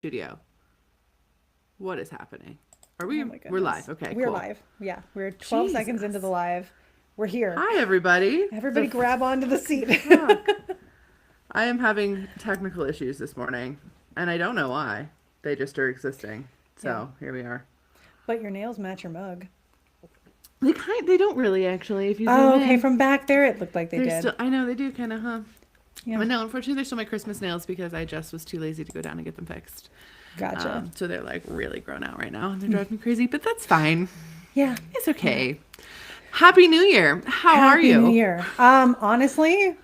Studio. What is happening? Are Oh we? my We're goodness. live. Okay, We're cool. live. Yeah, we're 12 seconds into the Jesus. live. We're here. Hi, everybody. Everybody grab onto the The seat. fuck? I am having technical issues this morning, and I don't know why. They just are existing. Yeah. So here we are. But your nails match your mug. They don't really actually. If you zoom Oh, okay. in, From back there, it looked like they they're did. still. I know they do kind of, huh? Yeah. But no, unfortunately, they're still my Christmas nails because I just was too lazy to go down and get them fixed. Gotcha. So they're like really grown out right now, and they're driving me crazy. But that's fine. Yeah. It's Yeah. okay. Happy New Year. How are Happy New you? Year. Honestly,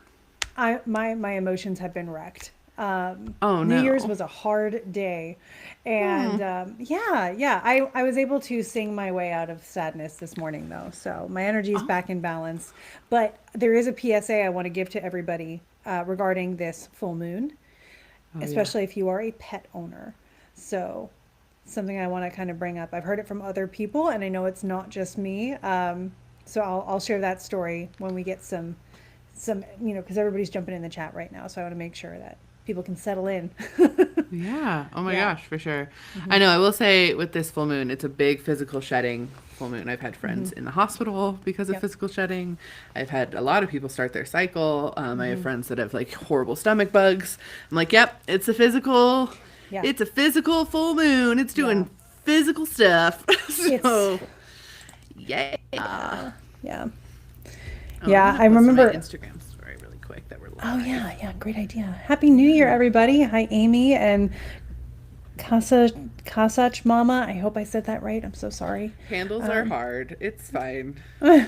my emotions have been wrecked. Oh New Year's no. was a hard day, Hmm. and yeah. I was able to sing my way out of sadness this morning though, so my energy is Oh, back in balance. But there is a PSA I want to give to everybody regarding this full moon, oh yeah. especially if you are a pet owner. So something I want to kind of bring up. I've heard it from other people, and I know it's not just me. So I'll share that story when we get some because everybody's jumping in the chat right now. So I want to make sure that people can settle in. Yeah. Oh my Yeah. gosh, for sure. Hmm. I know. I will say with this full moon, it's a big physical shedding full moon. I've had Hmm. friends in the hospital because of Yep. physical shedding. I've had a lot of people start their cycle. I have Hmm. friends that have like horrible stomach bugs. I'm like, yep, it's a physical. Yeah. It's a physical full moon. It's Yeah. doing physical stuff. It's So, yeah. yeah. Yeah. Oh, I'm Yeah. gonna I post on my remember. Instagram story really quick that we're Oh live. yeah. Yeah. Great idea. Happy New Year, everybody. Hi, Amy and Casa Kasach Mama. I hope I said that right. I'm so sorry. Handles are Um, hard. It's fine. the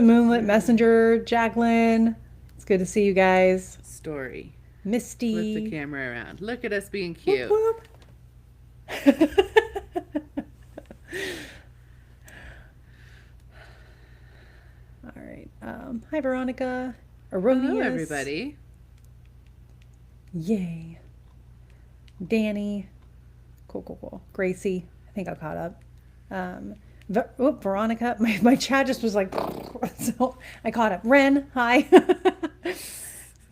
Moonlit Messenger, Jacqueline. It's good to see you guys. Story. Flip the Misty. camera around. Look at us being Whoop cute. whoop. All right. Hi, Veronica. Hello, Erroneous. everybody. Yay. Danny. Cool, cool, cool. Gracie. I think I caught up. Veronica. My chat just was like, so I caught up. Ren. Hi.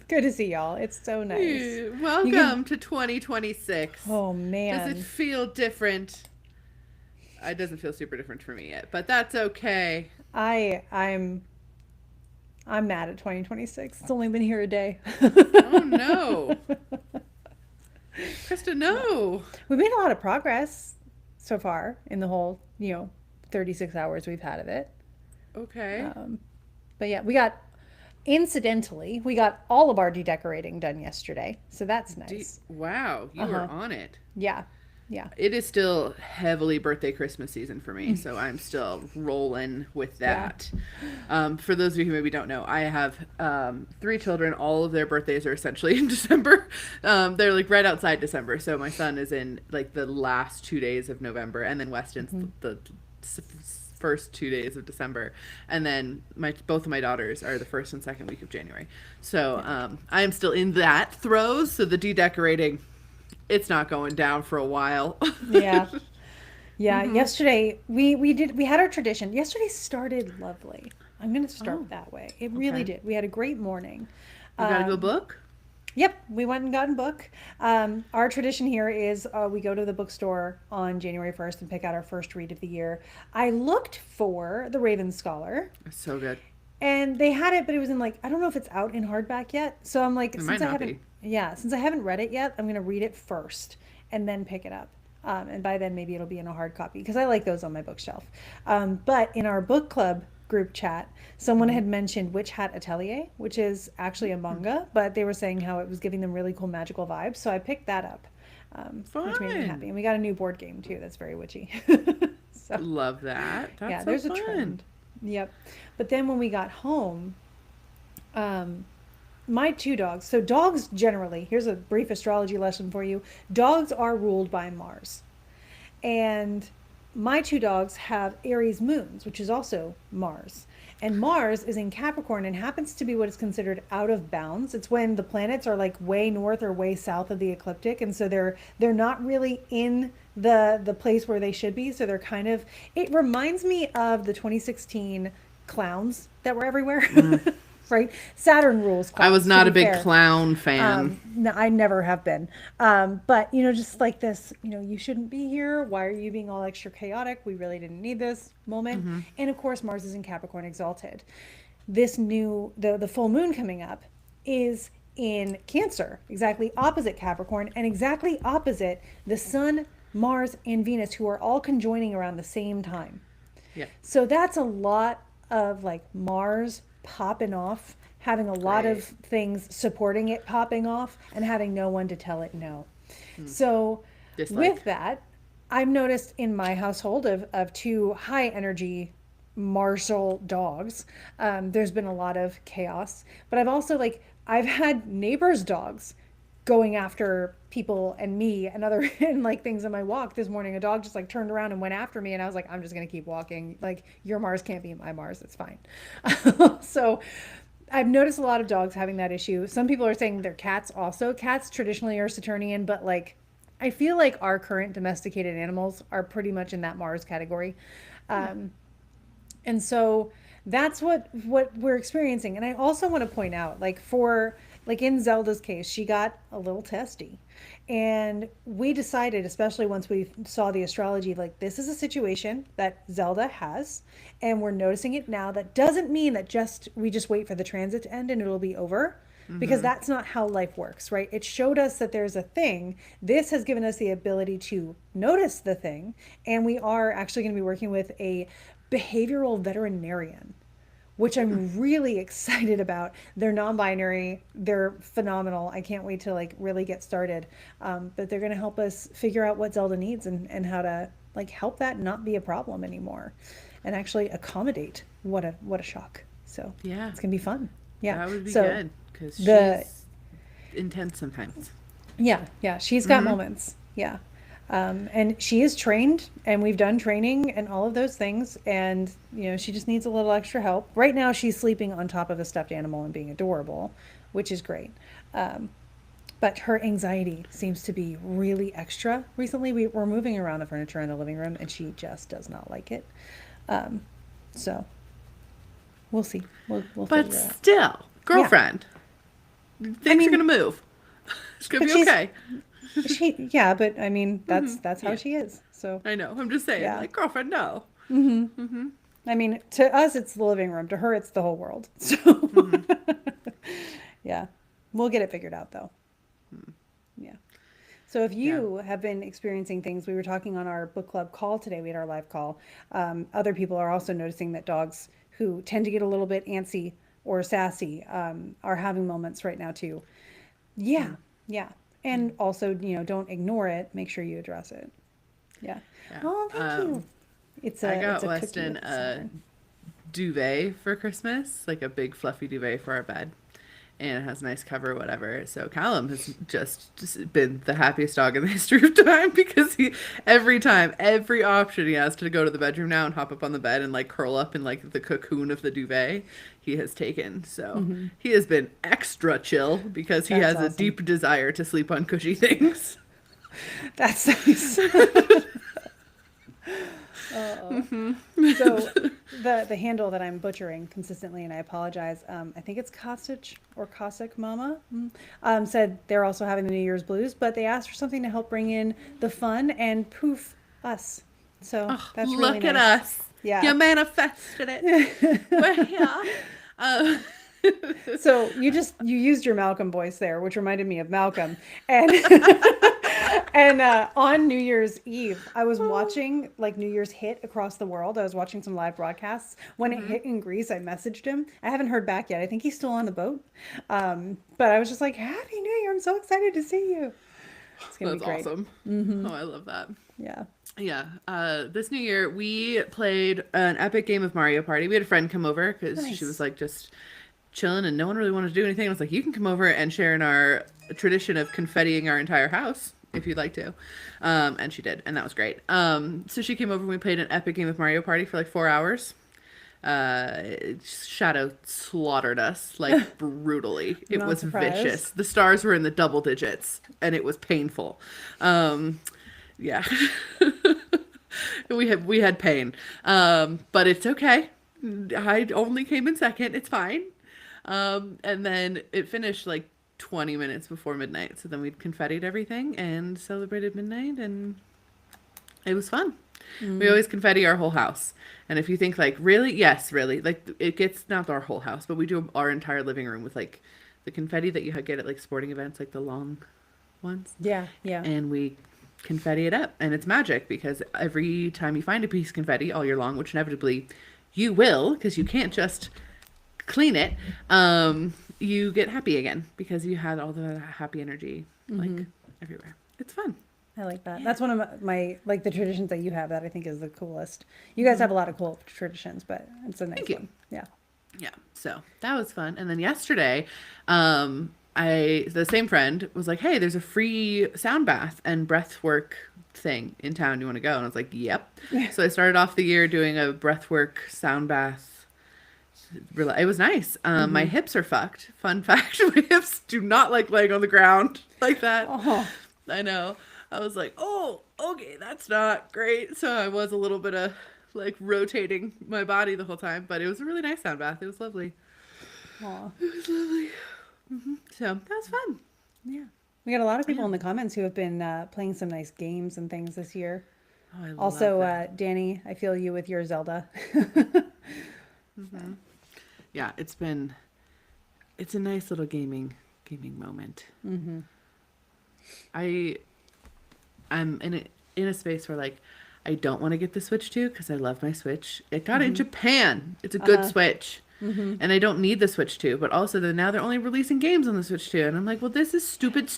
Good to see y'all. It's so nice. You can. Welcome to 2026. Oh Does it man. feel different? It doesn't feel super different for me yet, but that's okay. I I'm I'm mad at 2026. It's only been here a day. Oh no. Krista, Yeah. no. We've made a lot of progress so far in the whole, 36 hours we've had of it. Okay. Um, but yeah, we got all of our decorating done yesterday. So that's nice. Wow, Uh you are huh. on it. Yeah. Yeah. It is still heavily birthday Christmas season for me, so I'm still rolling with Yeah. that. For those of you who maybe don't know, I have three children. All of their birthdays are essentially in December. They're like right outside December. So my son is in like the last 2 days of November, and then Weston's Hmm. the first 2 days of December, and then my both of my daughters are the first and second week of January. So Yeah. I am still in that throes. So the dedecorating, it's not going down for a while. Yeah. Yeah. Hmm. Yesterday we had our tradition. Yesterday started lovely. I'm gonna start Oh, that way. It really okay. did. We had a great morning. You got a good Um, book? Yep, we went and got a book. Our tradition here is we go to the bookstore on January 1st and pick out our first read of the year. I looked for The Raven Scholar It's so good. and they had it, but it was in like, I don't know if it's out in hardback yet. So I'm like, It might not be. since I haven't read it yet, I'm going to read it first and then pick it up. And by then, maybe it'll be in a hard copy because I like those on my bookshelf. But in our book club group chat, someone Hmm. had mentioned Witch Hat Atelier, which is actually a manga, but they were saying how it was giving them really cool magical vibes. So I picked that up, which made me happy. Fun. And we got a new board game too that's very witchy. So Love that. yeah, That's so there's a fun. trend. Yep. But then when we got home, um, my two dogs, so dogs generally, here's a brief astrology lesson for you. Dogs are ruled by Mars. And my two dogs have Aries moons, which is also Mars. And Mars is in Capricorn and happens to be what is considered out of bounds. It's when the planets are like way north or way south of the ecliptic, and so they're not really in the place where they should be. So they're kind of, it reminds me of the 2016 clowns that were everywhere. right? Saturn rules I was clowns, to not be a big fair. clown fan. No, I never have been. But just like this, you shouldn't be here. Why are you being all extra chaotic? We really didn't need this moment. And of course, Mars is in Capricorn exalted. The full moon coming up is in Cancer, exactly opposite Capricorn, and exactly opposite the Sun, Mars, and Venus, who are all conjoining around the same time. Yeah. So that's a lot of like Mars popping off, having a lot Right. of things supporting it popping off, and having no one to tell it no. So Dislike. with that, I've noticed in my household of two high energy martial dogs, there's been a lot of chaos. But I've also I've had neighbors' dogs going after people and me and other and like things in my walk this morning. A dog just like turned around and went after me, and I was like, I'm just gonna keep walking. Like, your Mars can't be my Mars. It's fine. So I've noticed a lot of dogs having that issue. Some people are saying their cats also. Cats traditionally are Saturnian, but like I feel like our current domesticated animals are pretty much in that Mars category. And so that's what we're experiencing. And I also want to point out, like in Zelda's case, she got a little testy. And we decided, especially once we saw the astrology, like this is a situation that Zelda has, and we're noticing it now. That doesn't mean that we just wait for the transit to end and it'll be over. Because that's not how life works, right? It showed us that there's a thing. This has given us the ability to notice the thing. And we are actually going to be working with a behavioral veterinarian, which I'm really excited about. They're non-binary. They're phenomenal. I can't wait to like really get started. But they're going to help us figure out what Zelda needs and how to like help that not be a problem anymore, and actually accommodate what a shock. So Yeah. it's going to be fun. Yeah. That would be so good because the she's intense sometimes. yeah, she's got moments. Yeah. And she is trained, and we've done training and all of those things. And, she just needs a little extra help. Right now, she's sleeping on top of a stuffed animal and being adorable, which is great. But her anxiety seems to be really extra. Recently, we're moving around the furniture in the living room, and she just does not like it. So we'll see. We'll But figure it out. still, girlfriend, things are gonna move. It's gonna but be she's- okay. Yeah, but I mean, that's how she is. So I know. I'm just saying, Yeah. like, girlfriend, no. I mean, to us, it's the living room. To her, it's the whole world. So, yeah, we'll get it figured out, though. Yeah. So, if you have been experiencing things, we were talking on our book club call today. We had our live call. Other people are also noticing that dogs who tend to get a little bit antsy or sassy are having moments right now, too. Yeah. Yeah. And also, don't ignore it. Make sure you address it. Yeah. Yeah. Oh, thank you. It's I got it's a Weston cookie with a Saturn. duvet for Christmas, like a big fluffy duvet for our bed. And it has a nice cover, whatever. So Callum has just been the happiest dog in the history of time because every option he has to go to the bedroom now and hop up on the bed and like curl up in like the cocoon of the duvet, he has taken. So he has been extra chill because he That's has a awesome. deep desire to sleep on cushy things. That's nice. So the handle that I'm butchering consistently, and I apologize. I think it's Cossack or Cossack Mama said they're also having the New Year's blues, but they asked for something to help bring in the fun and poof us. So that's really Look at nice. us. Yeah. You manifested it. We're here. So you used your Malcolm voice there, which reminded me of Malcolm. And and on New Year's Eve, I was watching like New Year's hit across the world. I was watching some live broadcasts. When it hit in Greece, I messaged him. I haven't heard back yet. I think he's still on the boat. But I was just like, Happy New Year! I'm so excited to see you. It's gonna That's be great. awesome. Oh, I love that. Yeah. Yeah. This New Year, we played an epic game of Mario Party. We had a friend come over because Nice. she was like just chilling and no one really wanted to do anything. I was like, you can come over and share in our tradition of confettiing our entire house if you'd like to. And she did. And that was great. So she came over and we played an epic game of Mario Party for like 4 hours. Shadow slaughtered us like brutally. It Not was surprised. vicious. The stars were in the double digits and it was painful. Yeah. we had pain. But it's okay. I only came in second. It's fine. And then it finished like 20 minutes before midnight. So then we'd confettied everything and celebrated midnight, and it was fun. We always confetti our whole house. And if you think like, really? Yes, really. Like it gets not our whole house, but we do our entire living room with like the confetti that you get at like sporting events, like the long ones. Yeah, yeah. And we confetti it up. And it's magic because every time you find a piece of confetti all year long, which inevitably you will, because you can't just clean it, you get happy again because you had all the happy energy like everywhere. It's fun. I like that. That's one of my like the traditions that you have that I think is the coolest. You guys have a lot of cool traditions, but it's a nice Thank you. one. Yeah. Yeah, so that was fun. And then yesterday, the same friend was like, "Hey, there's a free sound bath and breath work thing in town. You want to go?" And I was like, "Yep." So I started off the year doing a breath work sound bath. It was nice. My hips are fucked. Fun fact: my hips do not like laying on the ground like that. Oh, I know. I was like, "Oh, okay, that's not great." So I was a little bit of like rotating my body the whole time, but it was a really nice sound bath. It was lovely. aw. It was lovely. So that was fun. Yeah. We got a lot of people in the comments who have been playing some nice games and things this year. Oh, I love Also, that. Danny, I feel you with your Zelda. Yeah, it's a nice little gaming moment. I'm in a space where like I don't want to get the Switch 2 because I love my Switch. It got it in Japan. It's a good Switch. And I don't need the Switch 2, but also now they're only releasing games on the Switch 2, and I'm like, well, this is stupid.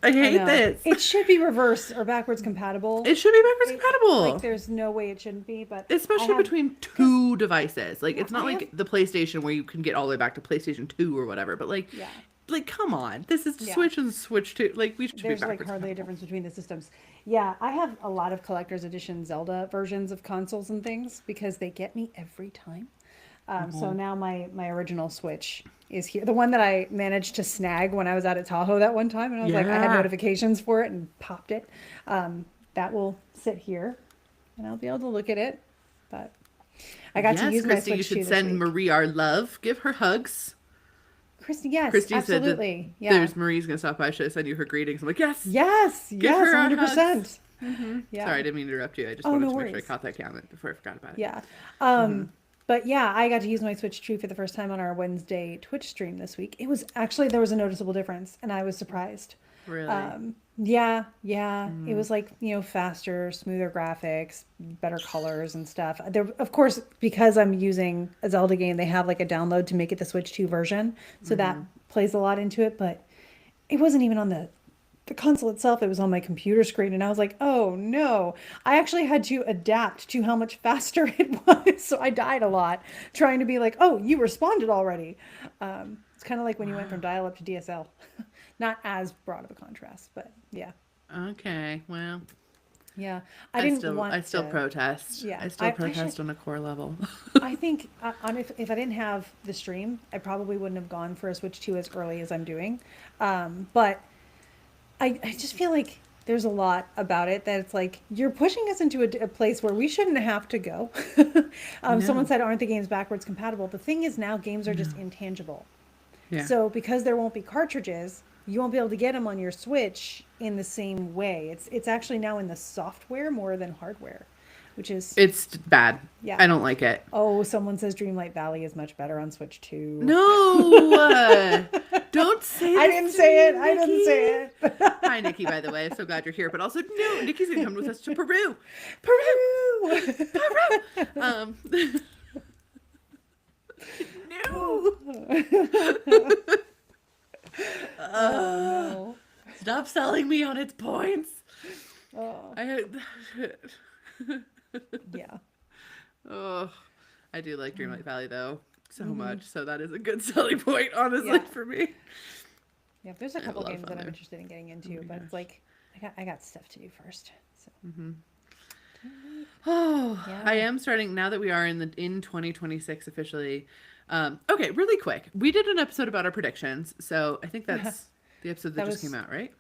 I hate know. this. It should be reverse or backwards compatible. It should be backwards compatible. Like, there's no way it shouldn't be, but Especially between two devices. Like, it's not I like have- the PlayStation where you can get all the way back to PlayStation 2 or whatever, but like, Yeah. like come on. This is Yeah. Switch and Switch 2. Like, we should be there's like backwards hardly a compatible. difference between the systems. Yeah, I have a lot of collector's edition Zelda versions of consoles and things because they get me every time. So now my original Switch is here. The one that I managed to snag when I was out at Tahoe that one time, and I was like, I had Yeah. notifications for it and popped it. That will sit here, and I'll be able to look at it. But I got to Yes, use my Christy, you Switch should 2 this send week. Marie our love. Give her hugs. Christy, yes, Christy said that absolutely. Yeah. there's Marie's going to stop by. Should I send you her greetings? I'm like, yes. Yes, Give yes, her our 100%. Yeah. Sorry, I didn't mean to interrupt you. I just Oh, wanted no to make sure I worries. caught that comment before I forgot about it. Yeah. But yeah, I got to use my Switch 2 for the first time on our Wednesday Twitch stream this week. It was actually, there was a noticeable difference, and I was surprised. Really? Yeah. It was like, faster, smoother graphics, better colors and stuff. There, of course, because I'm using a Zelda game, they have like a download to make it the Switch 2 version. So that plays a lot into it, but it wasn't even on the console itself. It was on my computer screen, and I was like, oh no. I actually had to adapt to how much faster it was. So I died a lot trying to be like, oh, you responded already. It's kind of like when you went from dial-up to DSL. Not as broad of a contrast, but yeah. Okay, well, Yeah. I didn't still, want I still to. protest. Yeah, I still I protest should- on a core level. I think if I didn't have the stream, I probably wouldn't have gone for a Switch 2 as early as I'm doing. But I just feel like there's a lot about it that it's like you're pushing us into a place where we shouldn't have to go. Someone said, aren't the games backwards compatible? The thing is now games are just intangible. Yeah. So because there won't be cartridges, you won't be able to get them on your Switch in the same way. It's actually now in the software more than hardware, which is It's bad. Yeah. I don't like it. oh, someone says Dreamlight Valley is much better on Switch 2. No! Don't say I this didn't to say me, it. I didn't Nikki. say it. Hi, Nikki, by the way. I'm so glad you're here. But also, no, Nikki's going to come with us to Peru. Peru. Um, no! Oh, Stop selling me on its points. no. I, Yeah. oh, I do like Dreamlight Valley, though, so much. So that is a good selling point, honestly, Yeah. for me. Yeah, there's a have a couple lot of games fun that I'm there. interested in getting into, my but it's gosh. like I got stuff to do first. So Oh, Yeah. I am starting now that we are in 2026 officially. Okay, really quick. We did an episode about our predictions, so I think that's the episode that, That just was- came out, right?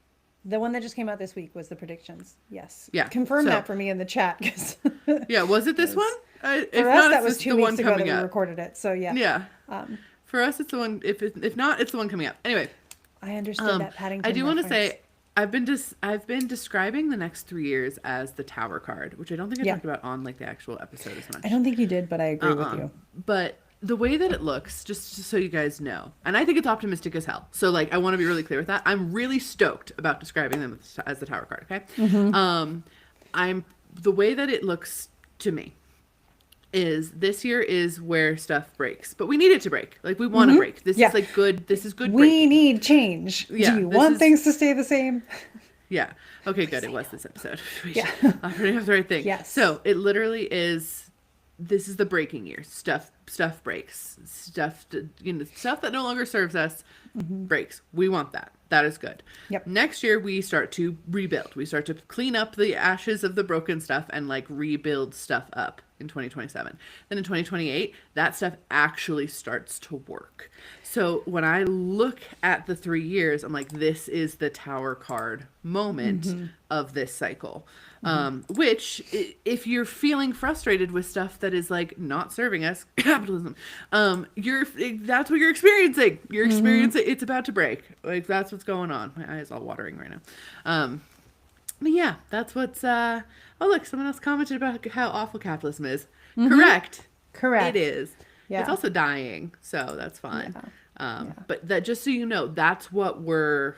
the one that just came out this week was the predictions. Yes. Yeah, Confirm so- that for me in the chat because Yeah, was it this one? If for us not, that it's was just 2 the weeks one ago that coming we up. recorded it. So yeah. Yeah. For us, it's the one. If not, it's the one coming up. Anyway, I understood that Paddington I do want to reference. say I've been describing the next 3 years as the Tower card, which I don't think I Yeah. talked about on like the actual episode as I much. don't think you did, but I agree with you. But the way that it looks, just so you guys know, and I think it's optimistic as hell. So like, I want to be really clear with that. I'm really stoked about describing them as the Tower card. Okay. I'm the way that it looks to me is this year is where stuff breaks, but we need it to break. Like we want to break. This Yeah. is like good. This is good. We breaking. need change. Yeah, Do you this want is- things to stay the same? Yeah. Okay, good. It was this episode. Yeah. Operating off the right thing. Yes. So it literally is. This is the breaking year. Stuff breaks. Stuff that no longer serves us breaks. We want that. That is good. Yep. Next year we start to rebuild. We start to clean up the ashes of the broken stuff and like rebuild stuff up in 2027. Then in 2028, that stuff actually starts to work. So when I look at the 3 years, I'm like, this is the Tower card moment of this cycle. Which, if you're feeling frustrated with stuff that is like not serving us, capitalism, that's what you're experiencing. You're experiencing, it's about to break. Like that's what's going on. My eye is all watering right now. But yeah, that's what's. Oh look, someone else commented about how awful capitalism is. Correct. Correct. It is. Yeah. It's also dying, so that's fine. Yeah. But that, just so you know, that's what we're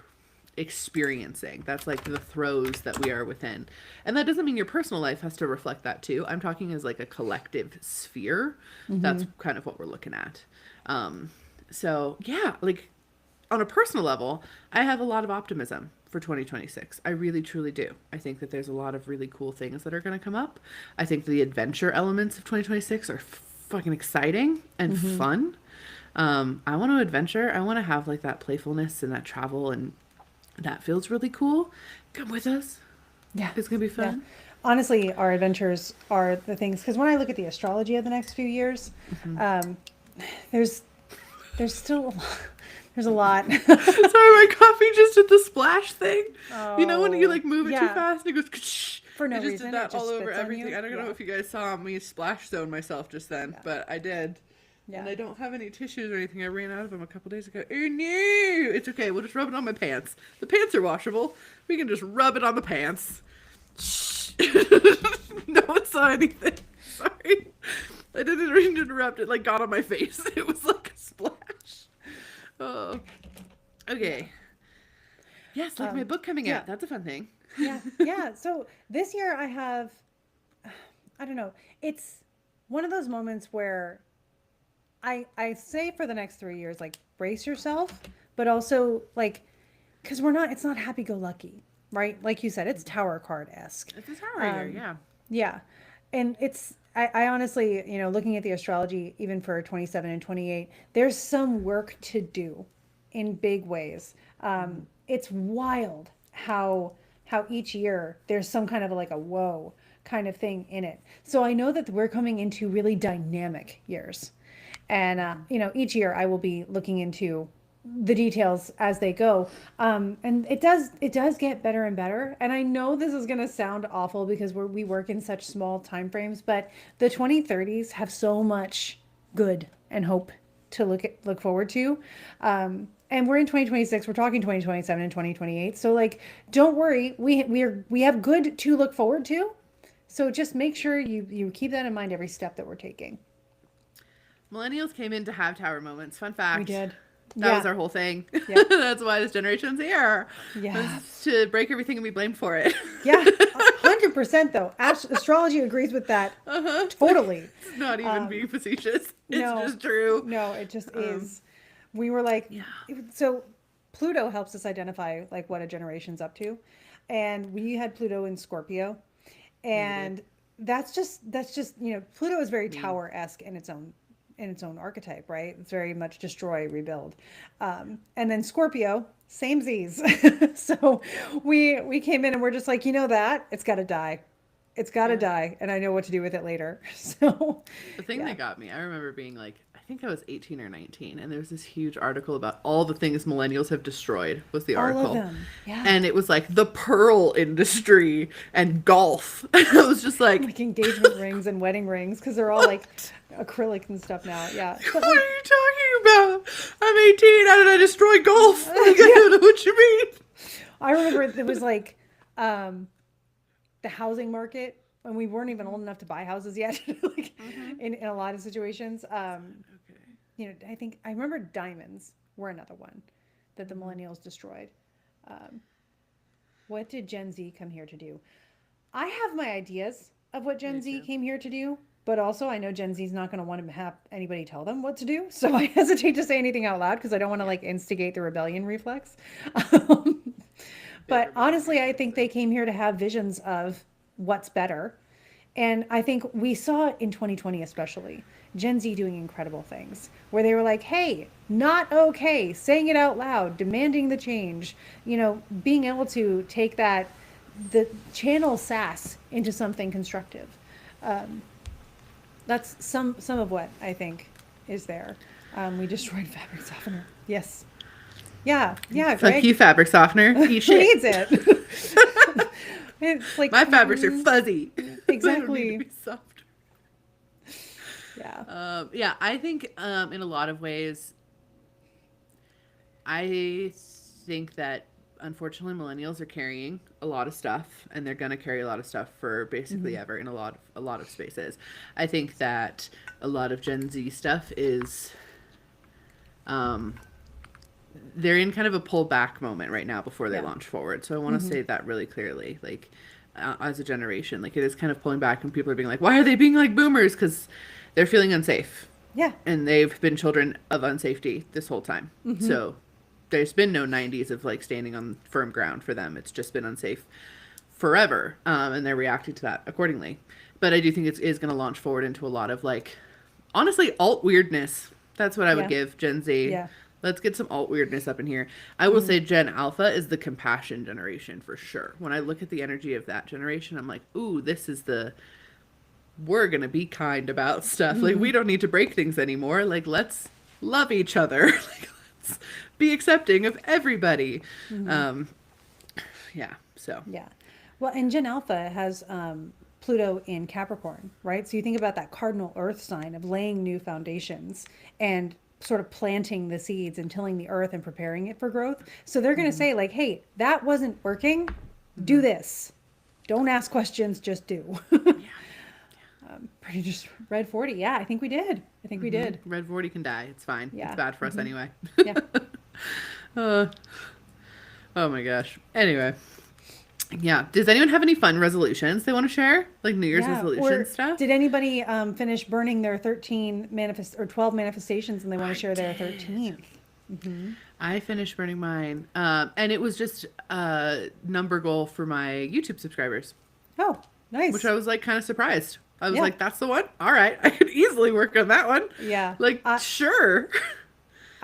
experiencing. That's like the throes that we are within. And that doesn't mean your personal life has to reflect that too. I'm talking as like a collective sphere. That's kind of what we're looking at. So yeah, like on a personal level, I have a lot of optimism for 2026. I really truly do. I think that there's a lot of really cool things that are going to come up. I think the adventure elements of 2026 are fucking exciting and fun. I want to adventure. I want to have like that playfulness and that travel, and that feels really cool. Come with us. Yeah. It's going to be fun. Yeah. Honestly, our adventures are the things, because when I look at the astrology of the next few years, there's still there's a lot. Sorry, my coffee just did the splash thing. You know when you like move it too yeah. fast and it goes For no it just reason, did it that just all over spits on everything. you. I don't know Yeah. if you guys saw me splash zone myself just then, but I did. Yeah. And I don't have any tissues or anything. I ran out of them a couple days ago. Oh no! It's okay. We'll just rub it on my pants. The pants are washable. We can just rub it on the pants. Shh. No one saw anything. Sorry. I didn't mean to interrupt. It like got on my face. It was like a splash. Oh. Okay. Yes, like my book coming yeah. out. That's a fun thing. Yeah. So this year I have, I don't know, it's one of those moments where I say for the next 3 years, like brace yourself, but also like, because it's not happy-go-lucky, right? Like you said, it's Tower card-esque. It's a tower writer, yeah. Yeah. And I honestly, looking at the astrology, even for 27 and 28, there's some work to do in big ways. It's wild how each year there's some kind of like a whoa kind of thing in it. So I know that we're coming into really dynamic years. And, each year I will be looking into the details as they go. And it does get better and better. And I know this is going to sound awful because we work in such small time frames, but the 2030s have so much good and hope to look forward to. And we're in 2026, we're talking 2027 and 2028. So like, don't worry. We have good to look forward to. So just make sure you keep that in mind every step that we're taking. Millennials came in to have tower moments. Fun fact. We did. That was our whole thing. Yeah. That's why this generation's here. Yeah. Was to break everything and be blamed for it. Yeah, 100% though. Astrology agrees with that. Totally. It's not even being facetious. It's no. just true. No, it just is. We were like, so Pluto helps us identify like what a generation's up to. And we had Pluto in Scorpio. And that's just, Pluto is very Tower-esque in its own archetype, right? It's very much destroy, rebuild. And then Scorpio, same Z's. So we came in and we're just like, that it's got to die. It's got to die. And I know what to do with it later. So The thing that got me, I remember being like, I think I was 18 or 19, and there was this huge article about all the things millennials have destroyed, was the All article. of them. Yeah. And it was like the pearl industry and golf. I was just like, Like engagement rings and wedding rings, because they're all like acrylic and stuff now. Yeah. But what are like, you talking about? I'm 18. How did I destroy golf? Like, I don't know what you mean. I remember it was like the housing market when we weren't even old enough to buy houses yet, like in a lot of situations. Okay. You know, I remember diamonds were another one that the millennials destroyed. What did Gen Z come here to do? I have my ideas of what Gen Me Z too. came here to do, but also I know Gen Z is not going to want to have anybody tell them what to do. So I hesitate to say anything out loud because I don't want to like instigate the rebellion reflex. But honestly, I think they came here to have visions of what's better. And I think we saw in 2020, especially, Gen Z doing incredible things where they were like, hey, not okay, saying it out loud, demanding the change, you know, being able to take the channel sass into something constructive. That's some of what I think is there. We destroyed fabric softener. Yes. Yeah. Yeah. Fuck Greg. you, fabric softener. Eat Who shit. needs it? It's like My fabrics are fuzzy. They don't need Exactly. to be soft. Yeah. Yeah, I think in a lot of ways, I think that unfortunately millennials are carrying a lot of stuff, and they're gonna carry a lot of stuff for basically ever in a lot of spaces. I think that a lot of Gen Z stuff is, they're in kind of a pull back moment right now before they Yeah. launch forward. So I want to say that really clearly, like as a generation, like it is kind of pulling back, and people are being like, why are they being like boomers? Because they're feeling unsafe, Yeah. and they've been children of unsafety this whole time. So there's been no 90s of like standing on firm ground for them. It's just been unsafe forever, and they're reacting to that accordingly. But I do think it is going to launch forward into a lot of like, honestly, alt weirdness. That's what I would Yeah. give Gen Z. Yeah. Let's get some alt weirdness up in here. I will say Gen Alpha is the compassion generation for sure. When I look at the energy of that generation, I'm like, ooh, this is we're going to be kind about stuff. Like, we don't need to break things anymore. Like, let's love each other. Like, let's be accepting of everybody. Yeah, so. Yeah. Well, and Gen Alpha has Pluto in Capricorn, right? So you think about that cardinal earth sign of laying new foundations and sort of planting the seeds and tilling the earth and preparing it for growth. So they're going to say like, hey, that wasn't working. Do this. Don't ask questions, just do. Pretty just Red 40. Yeah, I think we did. I think we did. Red 40 can die. It's fine. Yeah. It's bad for us anyway. Yeah. Oh my gosh. Anyway. Yeah. Does anyone have any fun resolutions they want to share? Like New Year's Yeah, resolution or stuff? did anybody finish burning their 12 manifestations and they want to share their 13th? I finished burning mine. And it was just a number goal for my YouTube subscribers, Oh, nice. which I was like kind of surprised. I was Yeah. like, that's the one? All right. I could easily work on that one. Yeah. Like, sure.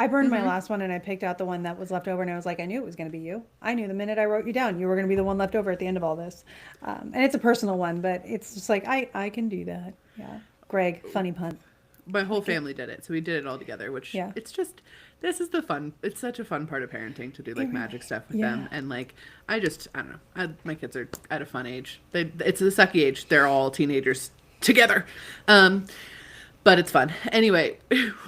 I burned my last one and I picked out the one that was left over and I was like, I knew it was going to be you. I knew the minute I wrote you down, you were going to be the one left over at the end of all this. And it's a personal one, but it's just like, I can do that. Yeah. Greg, funny punt. My whole family did it. So we did it all together, which Yeah. it's just, this is the fun. It's such a fun part of parenting to do like magic stuff with them. Yeah. And like, I don't know. My kids are at a fun age. It's the sucky age. They're all teenagers together. But it's fun. Anyway,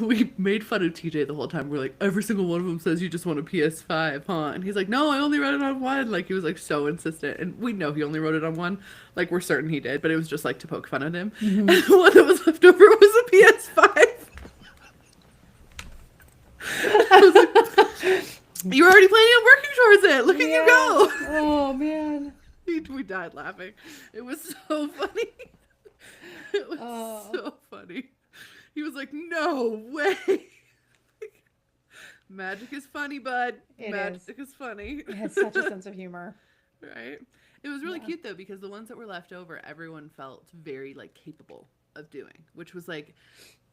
we made fun of TJ the whole time. We're like, every single one of them says you just want a PS5, huh? And he's like, no, I only wrote it on one. Like, he was like so insistent. And we know he only wrote it on one. Like, we're certain he did, but it was just like to poke fun at him. And the one that was left over was a PS5. I was like, you were already planning on working towards it. Look at you go. Oh, man. We died laughing. It was so funny. It was so funny. He was like, no way. Magic is funny, bud. Magic is funny. It has such a sense of humor. Right? It was really cute though, because the ones that were left over, everyone felt very like capable of doing, which was like,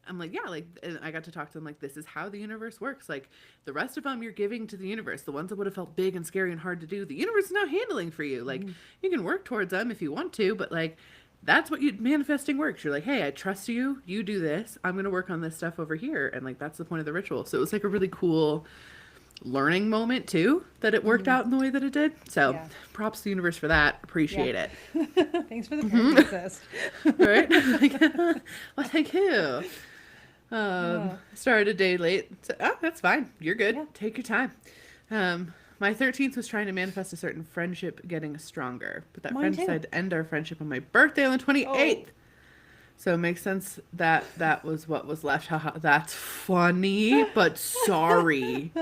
I'm like, yeah, like, and I got to talk to them like, this is how the universe works. Like, the rest of them you're giving to the universe. The ones that would have felt big and scary and hard to do, the universe is now handling for you. Like, you can work towards them if you want to, but like, that's what manifesting works. You're like, hey, I trust you. You do this. I'm going to work on this stuff over here. And like, that's the point of the ritual. So it was like a really cool learning moment too, that it worked out in the way that it did. So Yeah. props to the universe for that. Appreciate Yeah. it. Thanks for the parent assist. Right? Like, well, thank you. Yeah. Started a day late. So, oh, that's fine. You're good. Yeah. Take your time. My 13th was trying to manifest a certain friendship getting stronger, but that Mine friend too. decided to end our friendship on my birthday on the 28th. Oh. So it makes sense that that was what was left. Haha, that's funny, but sorry.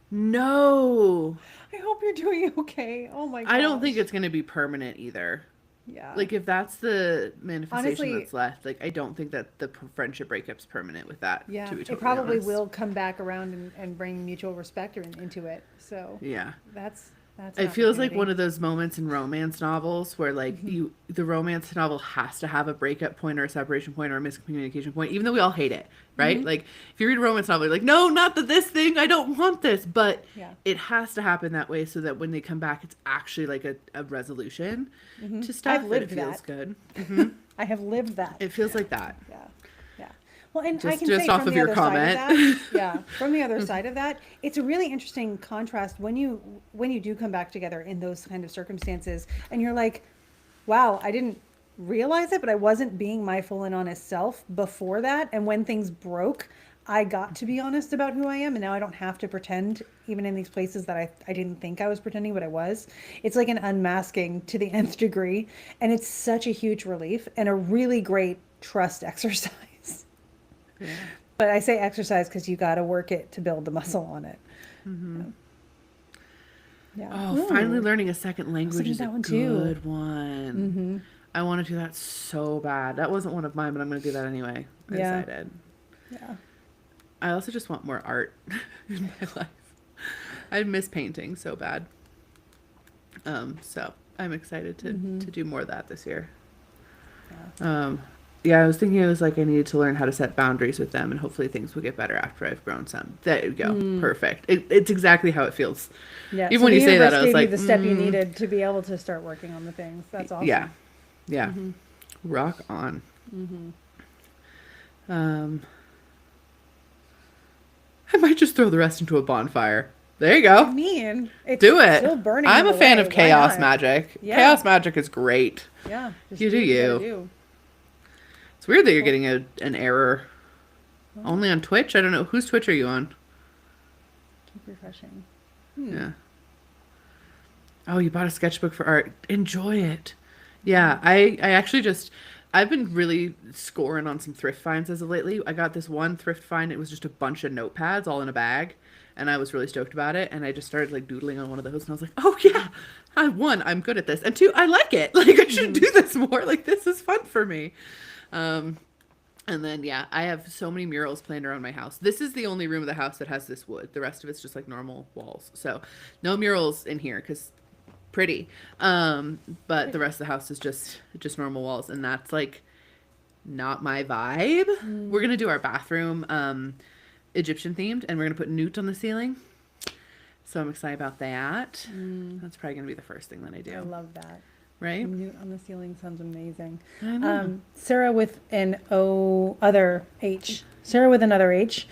No. I hope you're doing okay. Oh my god. I don't think it's going to be permanent either. Yeah. Like, if that's the manifestation Honestly- that's left, like, I don't think that the friendship breakup's permanent with that. yeah. To be It totally probably honest. will come back around and bring mutual respect into it. So Yeah. that's It feels like one opportunity. of those moments in romance novels where like the romance novel has to have a breakup point or a separation point or a miscommunication point, even though we all hate it, right? Like if you read a romance novel, you're like, no, not this thing, I don't want this, but Yeah. it has to happen that way so that when they come back, it's actually like a resolution to stuff. I've lived that it feels that. good. I have lived that. It feels like that. Yeah. Yeah. Well, and I Just- can just say off from of the your other side comment. of that, yeah, from the other side of that, it's a really interesting contrast when you do come back together in those kind of circumstances, and you're like, wow, I didn't realize it, but I wasn't being my full and honest self before that, and when things broke, I got to be honest about who I am, and now I don't have to pretend, even in these places that I didn't think I was pretending, but I was. It's like an unmasking to the nth degree, and it's such a huge relief and a really great trust exercise. Yeah. But I say exercise because you got to work it to build the muscle on it. Yeah. Oh, Ooh. finally learning a second language looking is at a that one too. good one. I want to do that so bad. That wasn't one of mine, but I'm going to do that anyway. I Yeah. decided. Yeah. I also just want more art in my life. I miss painting so bad. So I'm excited to do more of that this year. Yeah, I was thinking it was like I needed to learn how to set boundaries with them, and hopefully things will get better after I've grown some. There you go. Perfect. It's exactly how it feels. Yeah. Even when you say that, I was gave like, you the step you needed to be able to start working on the things. That's awesome. Yeah. Yeah. Rock on. I might just throw the rest into a bonfire. There you I go. mean, it's Do it. still burning. I'm a fan of away. Why chaos not? magic. Yeah. Chaos magic is great. Yeah. Just You do what gotta you. do. It's weird that you're getting an error. Only on Twitch? I don't know. Whose Twitch are you on? Keep refreshing. Yeah. Oh, you bought a sketchbook for art. Enjoy it. Yeah, I actually just, I've been really scoring on some thrift finds as of lately. I got this one thrift find. It was just a bunch of notepads all in a bag. And I was really stoked about it. And I just started like doodling on one of those. And I was like, oh yeah, I'm good at this. And two, I like it. Like I should do this more. Like this is fun for me. And then, yeah, I have so many murals planned around my house. This is the only room of the house that has this wood. The rest of it's just like normal walls. So no murals in here because pretty. But the rest of the house is just normal walls. And that's like not my vibe. We're going to do our bathroom Egyptian themed, and we're going to put newt on the ceiling. So I'm excited about that. That's probably going to be the first thing that I do. I love that. Right? Newt on the ceiling sounds amazing. I know. Sarah with an other H. Sarah with another H.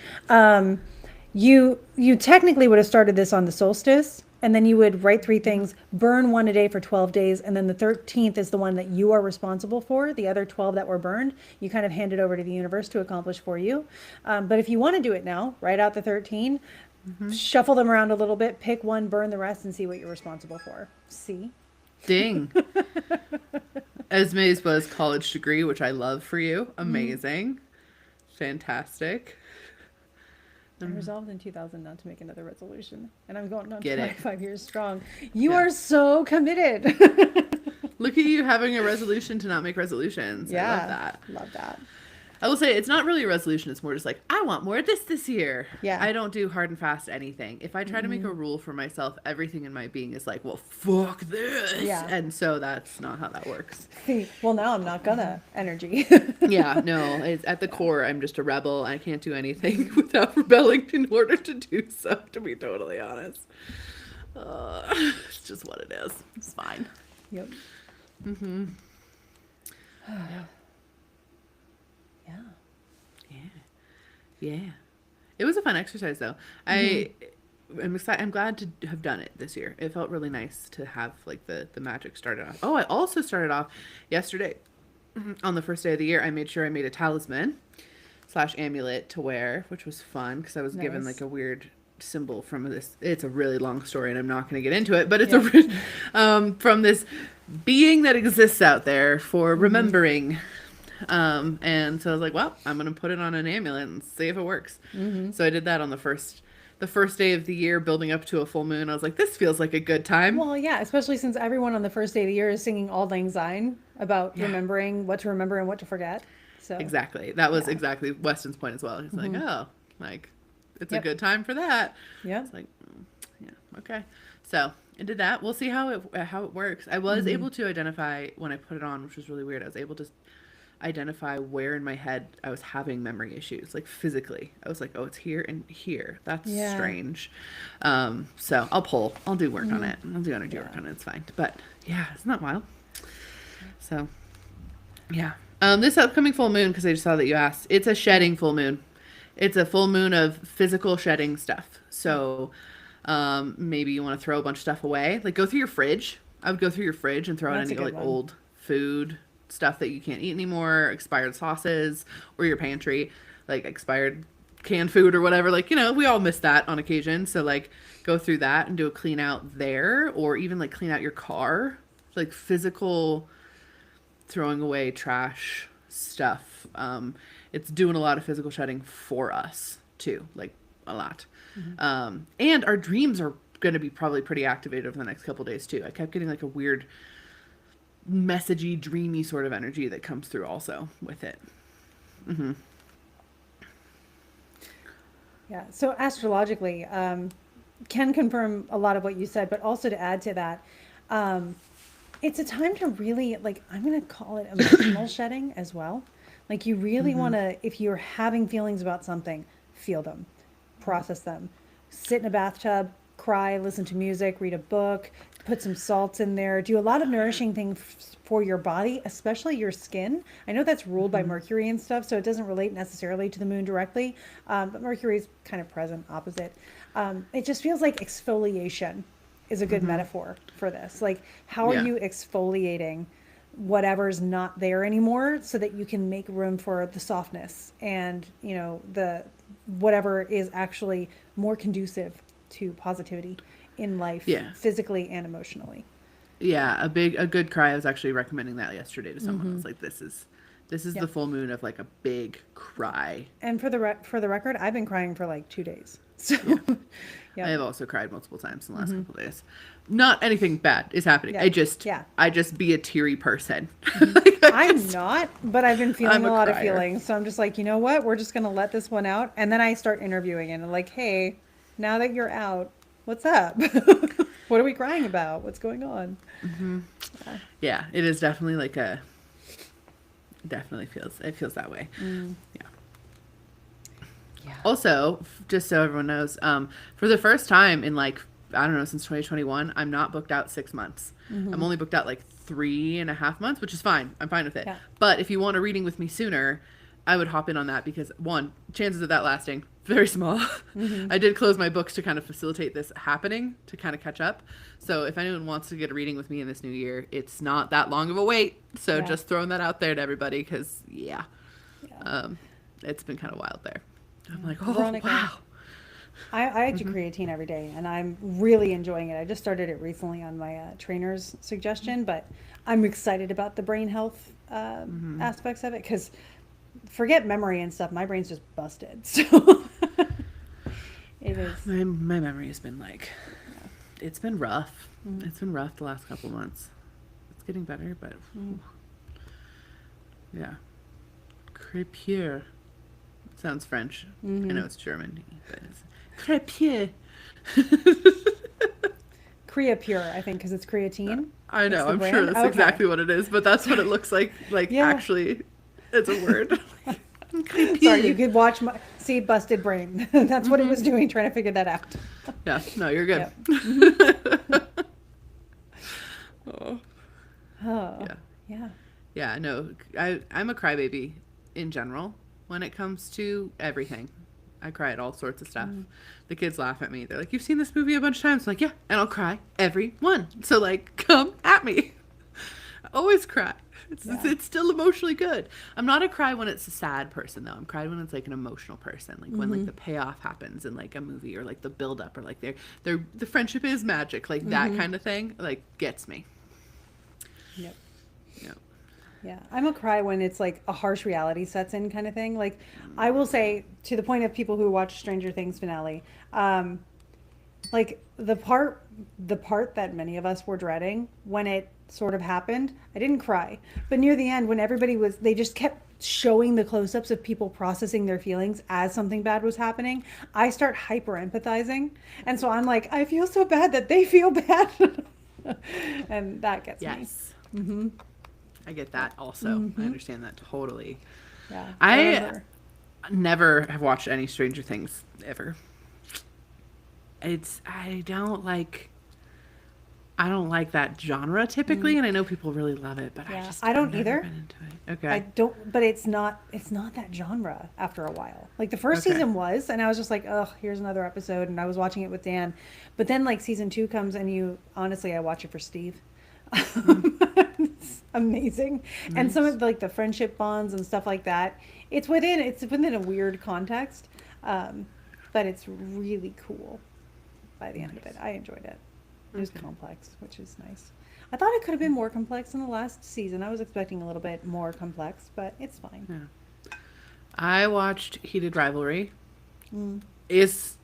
You technically would have started this on the solstice, and then you would write 3 things, burn 1 a day for 12 days, and then the 13th is the one that you are responsible for. The other 12 that were burned, you kind of hand it over to the universe to accomplish for you. But if you want to do it now, write out the 13, shuffle them around a little bit, pick one, burn the rest, and see what you're responsible for. See? Ding. Esme's was college degree, which I love for you. Amazing. Fantastic. I resolved in 2000 not to make another resolution, and I'm going on Get it. 25 years strong. You Yeah. are so committed. Look at you having a resolution to not make resolutions. I love that. Love that. I will say it's not really a resolution. It's more just like, I want more of this year. Yeah. I don't do hard and fast anything. If I try to make a rule for myself, everything in my being is like, well, fuck this. Yeah. And so that's not how that works. Well, now I'm not gonna energy. Yeah, no, it's, at the core, I'm just a rebel. I can't do anything without rebelling in order to do so, to be totally honest. It's just what it is. It's fine. Yep. Yeah. Yeah. Yeah. Yeah. It was a fun exercise though. I'm excited. I'm glad to have done it this year. It felt really nice to have like the magic started off. Oh, I also started off yesterday on the first day of the year. I made sure I made a talisman slash amulet to wear, which was fun because I was given Nice. like a weird symbol from this. It's a really long story, and I'm not going to get into it. But it's Yeah. from this being that exists out there for remembering. And so I was like, well, I'm going to put it on an amulet and see if it works. So I did that on the first day of the year, building up to a full moon. I was like, this feels like a good time. Well, yeah, especially since everyone on the first day of the year is singing Auld Lang Syne about Yeah. remembering what to remember and what to forget. So Exactly. That was Yeah. exactly Weston's point as well. He's like, oh, like, it's a Yep. good time for that. yeah, It's like, yeah, okay. So I did that. We'll see how it works. I was able to identify when I put it on, which was really weird. I was able to identify where in my head I was having memory issues, like physically. I was like, oh, it's here and here. That's Yeah. strange. So I'll do work on it. I'll do energy work on it. It's fine. But yeah, isn't that wild? So yeah. This upcoming full moon, because I just saw that you asked, it's a shedding full moon. It's a full moon of physical shedding stuff. So maybe you want to throw a bunch of stuff away. Like go through your fridge. I would go through your fridge and throw out That's a any good like one. old food stuff that you can't eat anymore, expired sauces, or your pantry, like expired canned food or whatever. Like, you know, we all miss that on occasion. So like go through that and do a clean out there, or even like clean out your car. Like physical throwing away trash stuff. It's doing a lot of physical shedding for us too, like a lot. And our dreams are going to be probably pretty activated over the next couple days too. I kept getting like a weird messagey, dreamy sort of energy that comes through also with it. yeah. So astrologically, can confirm a lot of what you said, but also to add to that, it's a time to really, like, I'm going to call it emotional shedding as well. Like, you really want to, if you're having feelings about something, feel them, process them, sit in a bathtub, cry, listen to music, read a book, put some salts in there, do a lot of nourishing things for your body, especially your skin. I know that's ruled by Mercury and stuff, so it doesn't relate necessarily to the moon directly, but Mercury is kind of present opposite. It just feels like exfoliation is a good metaphor for this. Like, how are Yeah. you exfoliating whatever's not there anymore so that you can make room for the softness and, you know, the whatever is actually more conducive to positivity in life, Yeah. physically and emotionally. Yeah, a good cry. I was actually recommending that yesterday to someone. I was like, this is Yeah. the full moon of like a big cry. And for the record, I've been crying for like 2 days. So, yeah. I have also cried multiple times in the last couple days. Not anything bad is happening. Yeah. Yeah. I just be a teary person. I'm not, but I've been feeling I'm a a lot of crier. feelings. So I'm just like, you know what? We're just going to let this one out. And then I start interviewing and I'm like, hey, now that you're out, what's up? What are we crying about? What's going on? Yeah, it is definitely like it feels that way. Yeah. Yeah. Also, just so everyone knows, for the first time in like, I don't know, since 2021, I'm not booked out 6 months. I'm only booked out like 3.5 months, which is fine. I'm fine with it. Yeah. But if you want a reading with me sooner, I would hop in on that because one, chances of that lasting, very small. I did close my books to kind of facilitate this happening, to kind of catch up. So if anyone wants to get a reading with me in this new year, it's not that long of a wait. So Yeah. just throwing that out there to everybody because, Yeah. it's been kind of wild there. I'm like, oh, Veronica. wow. I do creatine every day and I'm really enjoying it. I just started it recently on my trainer's suggestion, but I'm excited about the brain health aspects of it because forget memory and stuff. My brain's just busted. So it is. My memory has been like, it's been rough. It's been rough the last couple months. It's getting better, but yeah. Crépure. Sounds French. I know it's German, but it's crépure. Creapure, I think, because it's creatine. I know. That's the I'm sure brand? that's Okay. exactly what it is, but that's what it looks like. Like Yeah. actually, it's a word. Sorry, you could watch my see busted brain. That's what it was doing, trying to figure that out. Yeah. No, you're good. Oh. Oh, Yeah. yeah. Yeah, no, I'm a crybaby in general when it comes to everything. I cry at all sorts of stuff. The kids laugh at me. They're like, "You've seen this movie a bunch of times." I'm like, "Yeah," and I'll cry every one. So like, come at me. I always cry. It's still emotionally good. I'm not a cry when it's a sad person though. I'm cried when it's like an emotional person, like when like the payoff happens in like a movie, or like the build up, or like the friendship is magic, like that kind of thing, like gets me. Yep. Yeah. Yeah, I'm a cry when it's like a harsh reality sets in kind of thing. Like, I will say, to the point of people who watch Stranger Things finale, like the part that many of us were dreading when it sort of happened, I didn't cry, but near the end when they just kept showing the close-ups of people processing their feelings as something bad was happening, I start hyper empathizing, and so I'm like, I feel so bad that they feel bad, and that gets me. Yes. I get that also. I understand that totally. Yeah, I never have watched any Stranger Things ever. I don't like that genre typically, and I know people really love it, but Yeah, I've don't never either. been into it. Okay. I don't, but it's not that genre after a while. Like the first Okay. season was, and I was just like, oh, here's another episode, and I was watching it with Dan. But then like season 2 comes, and honestly, I watch it for Steve. It's amazing. And some of like the friendship bonds and stuff like that, it's within a weird context, but it's really cool by the end of it. I enjoyed it. It was complex, which is nice. I thought it could have been more complex in the last season. I was expecting a little bit more complex, but it's fine. Yeah. I watched Heated Rivalry. It's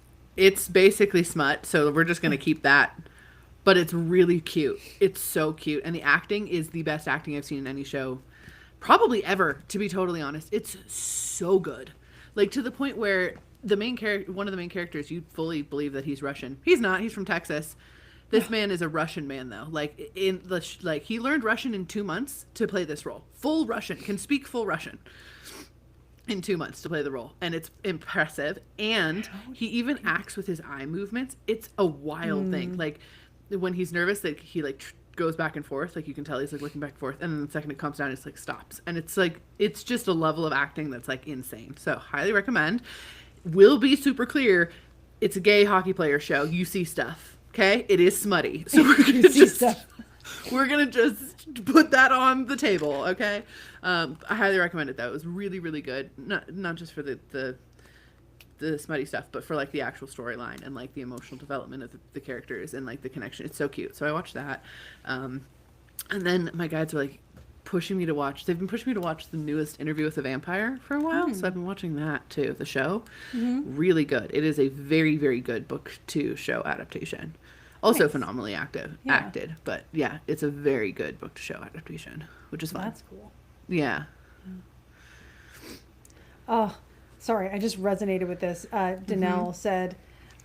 basically smut, so we're just gonna keep that. But it's really cute. It's so cute, and the acting is the best acting I've seen in any show, probably ever. To be totally honest, it's so good, like to the point where one of the main characters, you fully believe that he's Russian. He's not. He's from Texas. This man is a Russian man, though. Like he learned Russian in 2 months to play this role. Full Russian, can speak full Russian in 2 months to play the role, and it's impressive. And he even acts with his eye movements. It's a wild thing. Like when he's nervous, like he like goes back and forth. Like you can tell he's like looking back and forth, and then the second it comes down, it's like stops. And it's just a level of acting that's like insane. So highly recommend. Will be super clear. It's a gay hockey player show. You see stuff. Okay, it is smutty, so we're gonna just put that on the table. Okay, I highly recommend it though. It was really, really good. Not just for the smutty stuff, but for like the actual storyline and like the emotional development of the characters and like the connection. It's so cute. So I watched that, and then my guides were like pushing me to watch. They've been pushing me to watch the newest Interview with the Vampire for a while, so I've been watching that too. The show, really good. It is a very, very good book to show adaptation. Also phenomenally acted, but yeah, it's a very good book to show adaptation, which is fun. That's cool. Yeah. Oh, sorry, I just resonated with this. Danelle said,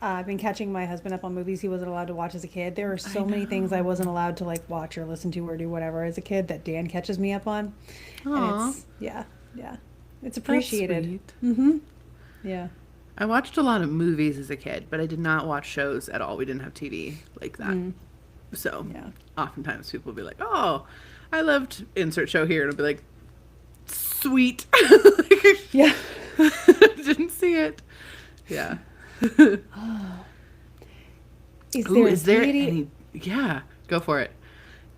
I've been catching my husband up on movies he wasn't allowed to watch as a kid. There are so many things I wasn't allowed to like watch or listen to or do whatever as a kid that Dan catches me up on. Aww. And it's appreciated. That's sweet. Yeah. I watched a lot of movies as a kid, but I did not watch shows at all. We didn't have TV like that. So oftentimes people will be like, oh, I loved insert show here. And I'll be like, sweet. Yeah. Didn't see it. Yeah. Is there any? Yeah, go for it.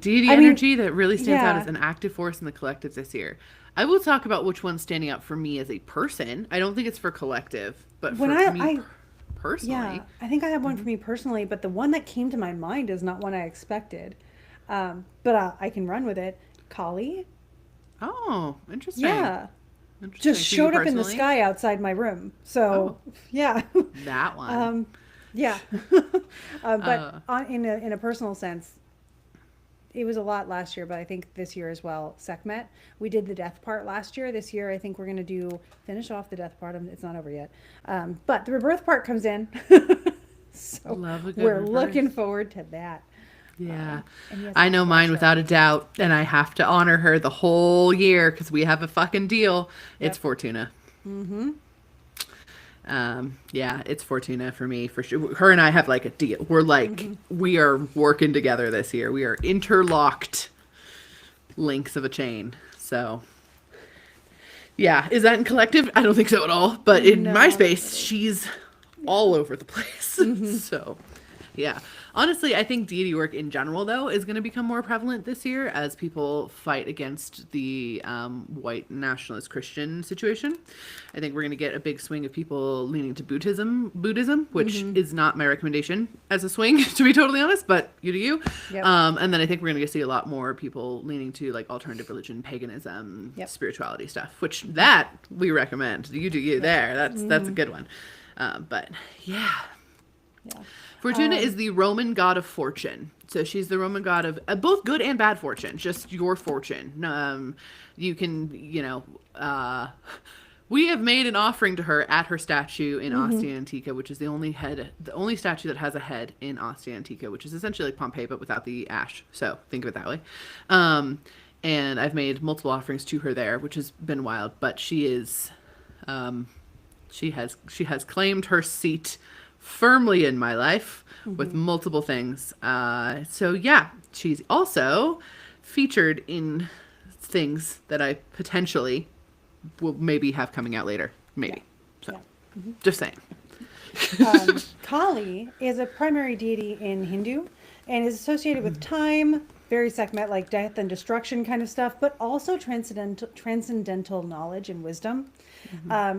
Deity I mean, energy that really stands out yeah. as an active force in the collective this year. I will talk about which one's standing out for me as a person. I don't think it's for collective, but for me personally. Yeah, I think I have one for me personally, but the one that came to my mind is not one I expected. But I can run with it. Kali. Oh, interesting. Yeah. Interesting. Just For you showed up in the personally? sky outside my room. So, yeah. That one. Yeah. In a personal sense, it was a lot last year, but I think this year as well, Sekhmet. We did the death part last year. This year, I think we're going to finish off the death part. It's not over yet. But the rebirth part comes in. So Love a good we're rebirth. looking forward to that. Yeah. And yes, I know it's mine Russia. without a doubt, and I have to honor her the whole year because we have a fucking deal. It's Yep. Fortuna. Yeah, it's Fortuna for me, for sure. Her and I have like a deal. We're like, we are working together this year. We are interlocked links of a chain. So, yeah, is that in collective? I don't think so at all. But in No. my space, she's all over the place. So, yeah. Honestly, I think deity work in general, though, is going to become more prevalent this year as people fight against the white nationalist Christian situation. I think we're going to get a big swing of people leaning to Buddhism, which is not my recommendation as a swing, to be totally honest, but you do you. Yep. And then I think we're going to see a lot more people leaning to like alternative religion, paganism, Yep. spirituality stuff, which that we recommend. You do you there. That's a good one. But yeah. Yeah. Fortuna is the Roman god of fortune. So she's the Roman god of both good and bad fortune, just your fortune. You can, we have made an offering to her at her statue in Ostia Antica, which is the only statue that has a head in Ostia Antica, which is essentially like Pompeii, but without the ash. So think of it that way. And I've made multiple offerings to her there, which has been wild, but she is, she has claimed her seat firmly in my life with multiple things. So yeah, she's also featured in things that I potentially will maybe have coming out later. Maybe. Yeah. So just saying. Kali is a primary deity in Hindu and is associated with time, very Sekhmet, like death and destruction kind of stuff, but also transcendental knowledge and wisdom.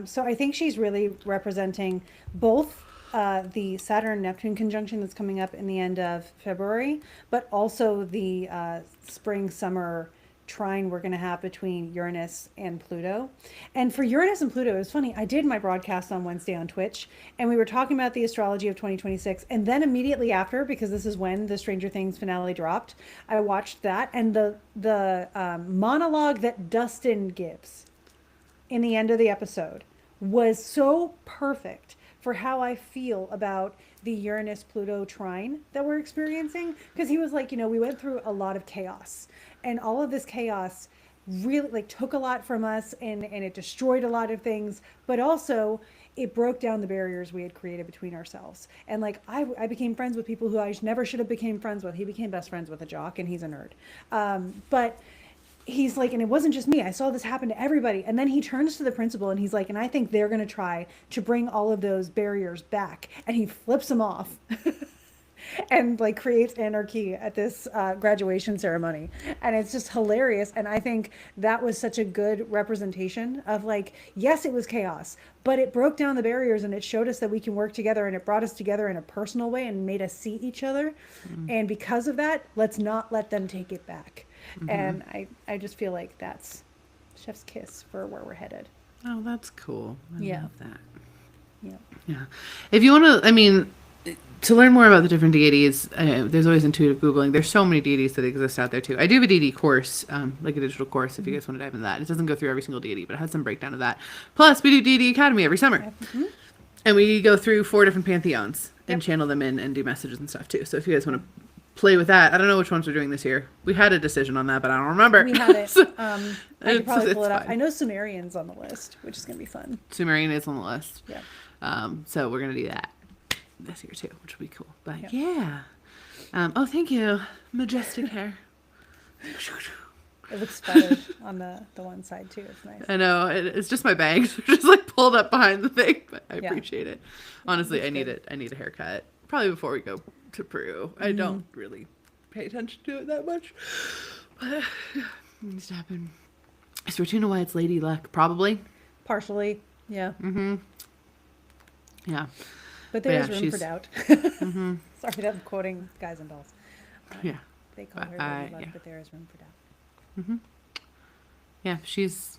So I think she's really representing both the Saturn-Neptune conjunction that's coming up in the end of February, but also the spring-summer trine we're going to have between Uranus and Pluto. And for Uranus and Pluto, it was funny. I did my broadcast on Wednesday on Twitch, and we were talking about the astrology of 2026. And then immediately after, because this is when the Stranger Things finale dropped, I watched that. And the monologue that Dustin gives in the end of the episode was so perfect for how I feel about the Uranus-Pluto trine that we're experiencing. Because he was like, we went through a lot of chaos. And all of this chaos really took a lot from us and it destroyed a lot of things. But also, it broke down the barriers we had created between ourselves. And I became friends with people who I never should have became friends with. He became best friends with a jock, and he's a nerd. But he's like, and it wasn't just me. I saw this happen to everybody. And then he turns to the principal and he's like, and I think they're going to try to bring all of those barriers back. And he flips them off and creates anarchy at this graduation ceremony. And it's just hilarious. And I think that was such a good representation of yes, it was chaos, but it broke down the barriers and it showed us that we can work together, and it brought us together in a personal way and made us see each other. And because of that, let's not let them take it back. And I just feel like that's chef's kiss for where we're headed. Oh, that's cool. I love that. Yeah. If you want to, to learn more about the different deities, there's always intuitive Googling. There's so many deities that exist out there too. I do have a deity course, like a digital course, if you guys want to dive into that. It doesn't go through every single deity, but it has some breakdown of that. Plus, we do Deity Academy every summer. And we go through 4 different pantheons and channel them in and do messages and stuff too. So if you guys want to play with that, I don't know which ones we're doing this year. We had a decision on that, but I don't remember. We had it. So, I could probably pull it up. fine. I know Sumerian's on the list, which is going to be fun. Sumerian is on the list. Yeah. So we're going to do that this year too, which will be cool. But yeah. Oh, thank you. Majestic hair. It looks better on the one side too. It's nice. I know. It's just my bangs. They're just pulled up behind the thing, but I appreciate it. Honestly, I need it. I need a haircut. Probably before we go to Peru. I don't really pay attention to it that much. But it needs to happen. Is Fortuna White's Lady Luck? Probably. Partially, yeah. Yeah. But there is yeah, room for doubt. Sorry that I'm quoting Guys and Dolls. Yeah. They call her Lady Luck, but there is room for doubt. Yeah, she's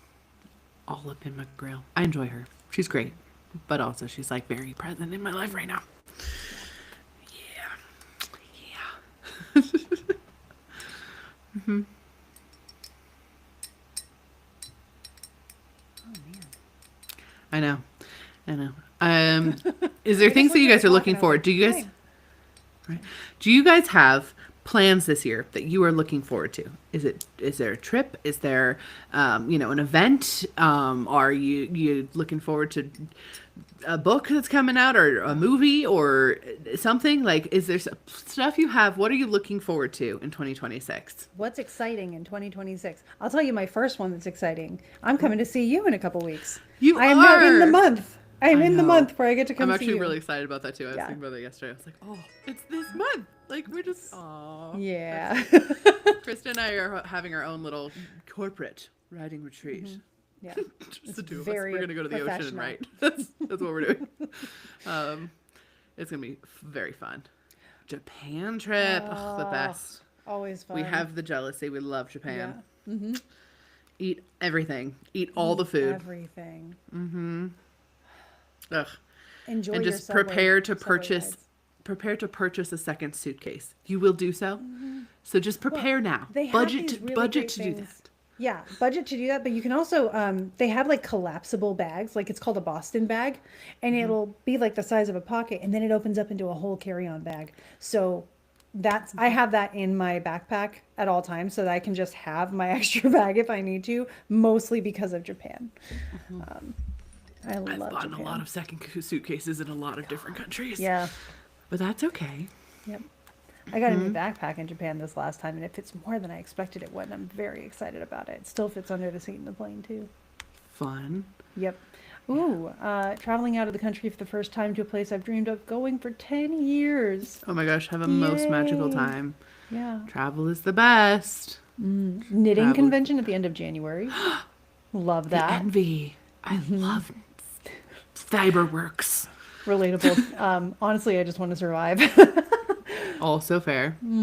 all up in my grill. I enjoy her. She's great. But also she's very present in my life right now. Yeah. Oh man. I know. Is there things that you guys are looking for? Do you guys have plans this year that you are looking forward to? Is there a trip? Is there, an event? Are you looking forward to a book that's coming out or a movie or something? Like, is there stuff you have? What are you looking forward to in 2026? What's exciting in 2026? I'll tell you my first one that's exciting. I'm coming to see you in a couple weeks. You I am now in the are! month. I am I in the know. month where I get to come I'm see actually you. really excited about that too. I was Yeah. thinking about that yesterday. I was like, oh, it's this month. Like, we're just, oh. Yeah. Krista and I are having our own little corporate riding retreat. Yeah. Just the two of us. very We're going to go to the ocean and professional. write. That's what we're doing. It's going to be very fun. Japan trip. Ugh, the best. Always fun. We have the jealousy. We love Japan. Yeah. Eat everything. Eat all the food. Everything. Ugh. Enjoy And your just Subway- prepare to Subway purchase rides. prepare to purchase a second suitcase. You will do so. So just prepare now. they have Budget these to really budget great to do things. that. Yeah, budget to do that, but you can also they have like collapsible bags, like it's called a Boston bag, and it'll be like the size of a pocket, and then it opens up into a whole carry-on bag. So I have that in my backpack at all times, so that I can just have my extra bag if I need to. Mostly because of Japan. I I've love bought Japan. a lot of second suitcases in a lot of different countries. Yeah. But that's okay. Yep. I got a new backpack in Japan this last time, and it fits more than I expected it would. And I'm very excited about it. It still fits under the seat in the plane too. Fun. Yep. Ooh, traveling out of the country for the first time to a place I've dreamed of going for 10 years. Oh my gosh, have a most magical Yay. time. Yeah. Travel is the best. Knitting Travel. convention at the end of January. Love The that. envy. I love Fiberworks. Relatable. Honestly, I just want to survive. Also fair. You're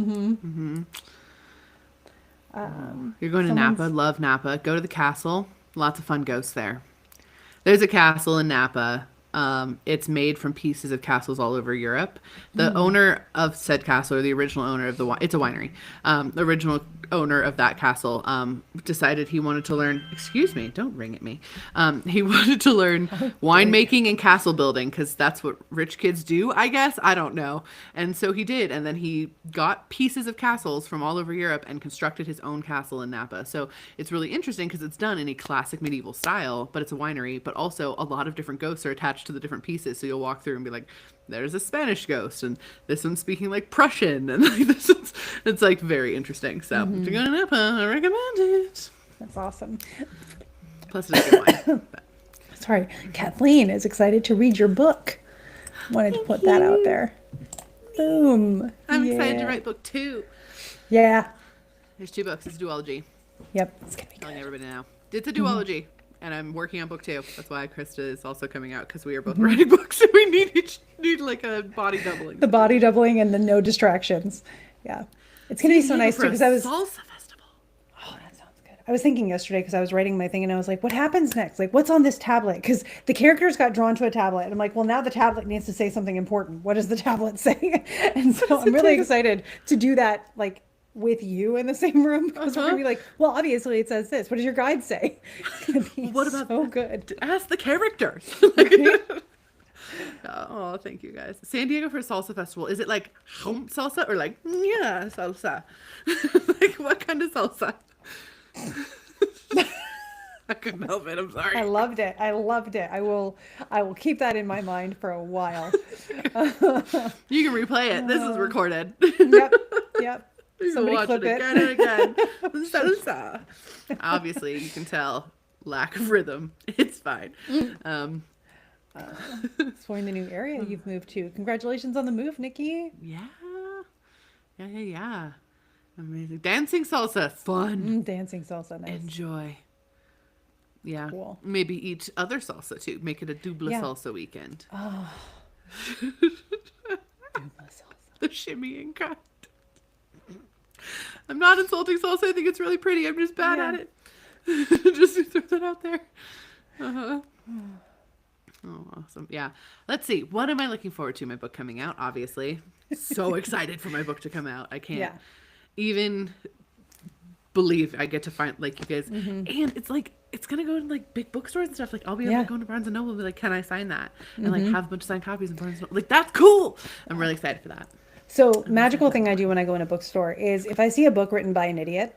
going to someone's- Napa. Love Napa. Go to the castle. Lots of fun ghosts there. There's a castle in Napa. It's made from pieces of castles all over Europe. The owner of said castle, or the original owner of it's a winery. The original owner of that castle decided he wanted to learn. Excuse me, don't ring at me. He wanted to learn winemaking and castle building because that's what rich kids do, I guess. I don't know. And so he did, and then he got pieces of castles from all over Europe and constructed his own castle in Napa. So it's really interesting because it's done in a classic medieval style, but it's a winery. But also a lot of different ghosts are attached to the different pieces. So you'll walk through and be like, there's a Spanish ghost, and this one's speaking like Prussian, and like this one's, it's like very interesting. So if you're going to Napa, I recommend it. That's awesome. Plus it's good wine. But Sorry, Kathleen is excited to read your book. Wanted to put that out there. Boom. I'm excited to Yeah. write book 2. Yeah. There's 2 books. It's a duology. Yep. It's gonna be good. Telling everybody now. It's a duology, and I'm working on book 2. That's why Krista is also coming out, because we are both writing books, and we need like a body doubling. The body doubling and the no distractions. Yeah. It's gonna be so nice too, because I was salsa festival. Oh, that sounds good. I was thinking yesterday because I was writing my thing and I was like, what happens next? Like, what's on this tablet? Because the characters got drawn to a tablet. And I'm like, well, now the tablet needs to say something important. What does the tablet say? And so I'm really excited to do that, like, with you in the same room. Because we're going to be like, well, obviously it says this. What does your guide say? It's going to be What about so good. Ask the characters. Oh, thank you guys. San Diego for salsa festival. Is it like salsa or like yeah salsa? Like what kind of salsa? I couldn't help it. I'm I sorry. loved it. I loved it. I will keep that in my mind for a while. You can replay it. This is recorded. Yep. Yep. You can Somebody watch clip it it. again and again. Salsa. Obviously, you can tell lack of rhythm. It's fine. Exploring the new area you've moved to. Congratulations on the move, Nikki. Yeah. Amazing. Dancing salsa. Fun. Dancing salsa, nice. Enjoy. Yeah. Cool. Maybe eat other salsa too. Make it a dubla Yeah. salsa weekend. Oh. The shimmying kind. I'm not insulting salsa. I think it's really pretty. I'm just bad at it. Just to throw that out there. Oh, awesome. Yeah. Let's see. What am I looking forward to? My book coming out, obviously. So excited for my book to come out. I can't even believe I get to find like you guys. And it's like it's gonna go in like big bookstores and stuff. Like I'll be able to go into Barnes and Noble and be like, can I sign that? And like have a bunch of signed copies in Barnes and Noble. Like that's cool. I'm really excited for that. So magical thing I do when I go in a bookstore is if I see a book written by an idiot,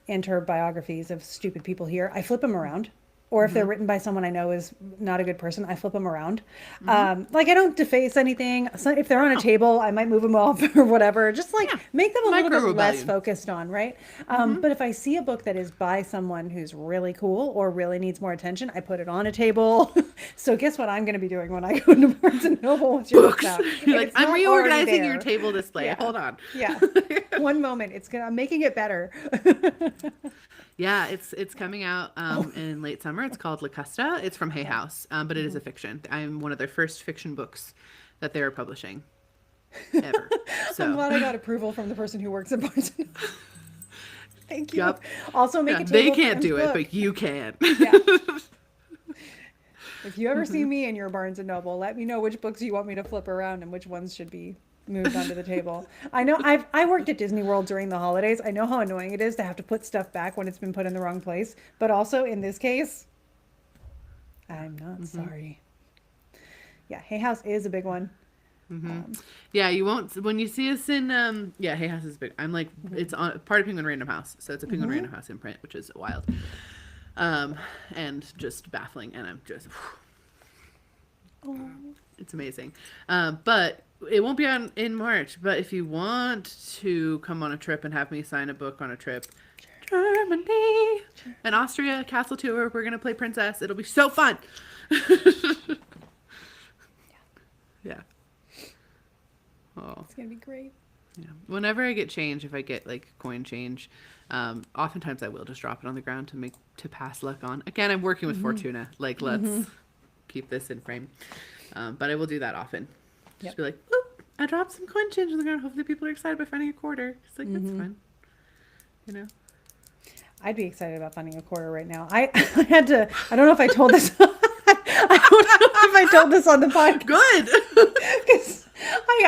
enter biographies of stupid people here, I flip them around. Or if they're written by someone I know is not a good person, I flip them around. Like I don't deface anything. So if they're on a table, I might move them off or whatever. Just like Yeah. make them a little bit less Micro-rebellion. focused on, right? But if I see a book that is by someone who's really cool or really needs more attention, I put it on a table. So guess what I'm going to be doing when I go to Barnes and Noble once you're Books. out? You're If like, it's I'm not reorganizing already your there. table display. Yeah. Hold on. Yeah. One moment. I'm making it better. Yeah, it's coming out in late summer. It's called La Custa. It's from Hay House, but it is a fiction. I'm one of their first fiction books that they are publishing ever. I'm So, glad I got approval from the person who works at Barnes and Noble. Thank you. Yep. Also, make yeah, a they table for can't do Em's it, book. but you can. Yeah. If you ever see me in your Barnes and Noble, let me know which books you want me to flip around and which ones should be moved onto the table. I know I worked at Disney World during the holidays. I know how annoying it is to have to put stuff back when it's been put in the wrong place. But also in this case, I'm not sorry. Yeah, Hay House is a big one. Yeah, you won't when you see us in yeah, Hay House is big. I'm like it's on part of Penguin Random House, so it's a Penguin Random House imprint, which is wild, and just baffling, and I'm just it's amazing, but it won't be on in March. But if you want to come on a trip and have me sign a book on a trip, Germany and Austria castle tour, we're gonna play Princess. It'll be so fun. Yeah. Oh. It's gonna be great. Yeah. Whenever I get change, if I get like coin change, oftentimes I will just drop it on the ground to pass luck on. Again, I'm working with Fortuna. Like, let's keep this in frame. But I will do that often. Just Yep. be like, "Oop, I dropped some coin change on the ground. Hopefully, people are excited by finding a quarter." It's like that's fun. You know. I'd be excited about finding a quarter right now. I had to. I don't know if I told this. I don't know if I told this on the podcast. Good. 'Cause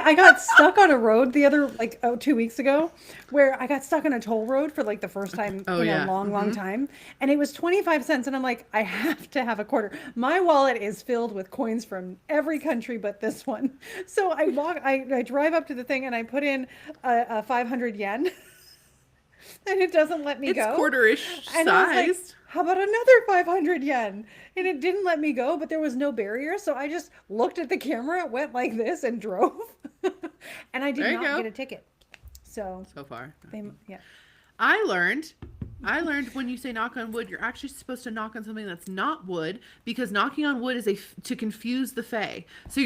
I got stuck on a road the other 2 weeks ago, where I got stuck on a toll road for like the first time Oh, in yeah. a long time, and it was 25 cents, and I'm like, I have to have a quarter. My wallet is filled with coins from every country but this one. So I drive up to the thing and I put in a 500 yen. And it doesn't let me It's go. quarter-ish And I was like, sized. how about another 500 yen? And it didn't let me go, but there was no barrier. So I just looked at the camera, went like this, and drove. And I did There you not go. get a ticket. So, So far. yeah. I learned when you say knock on wood, you're actually supposed to knock on something that's not wood, because knocking on wood is to confuse the fae. So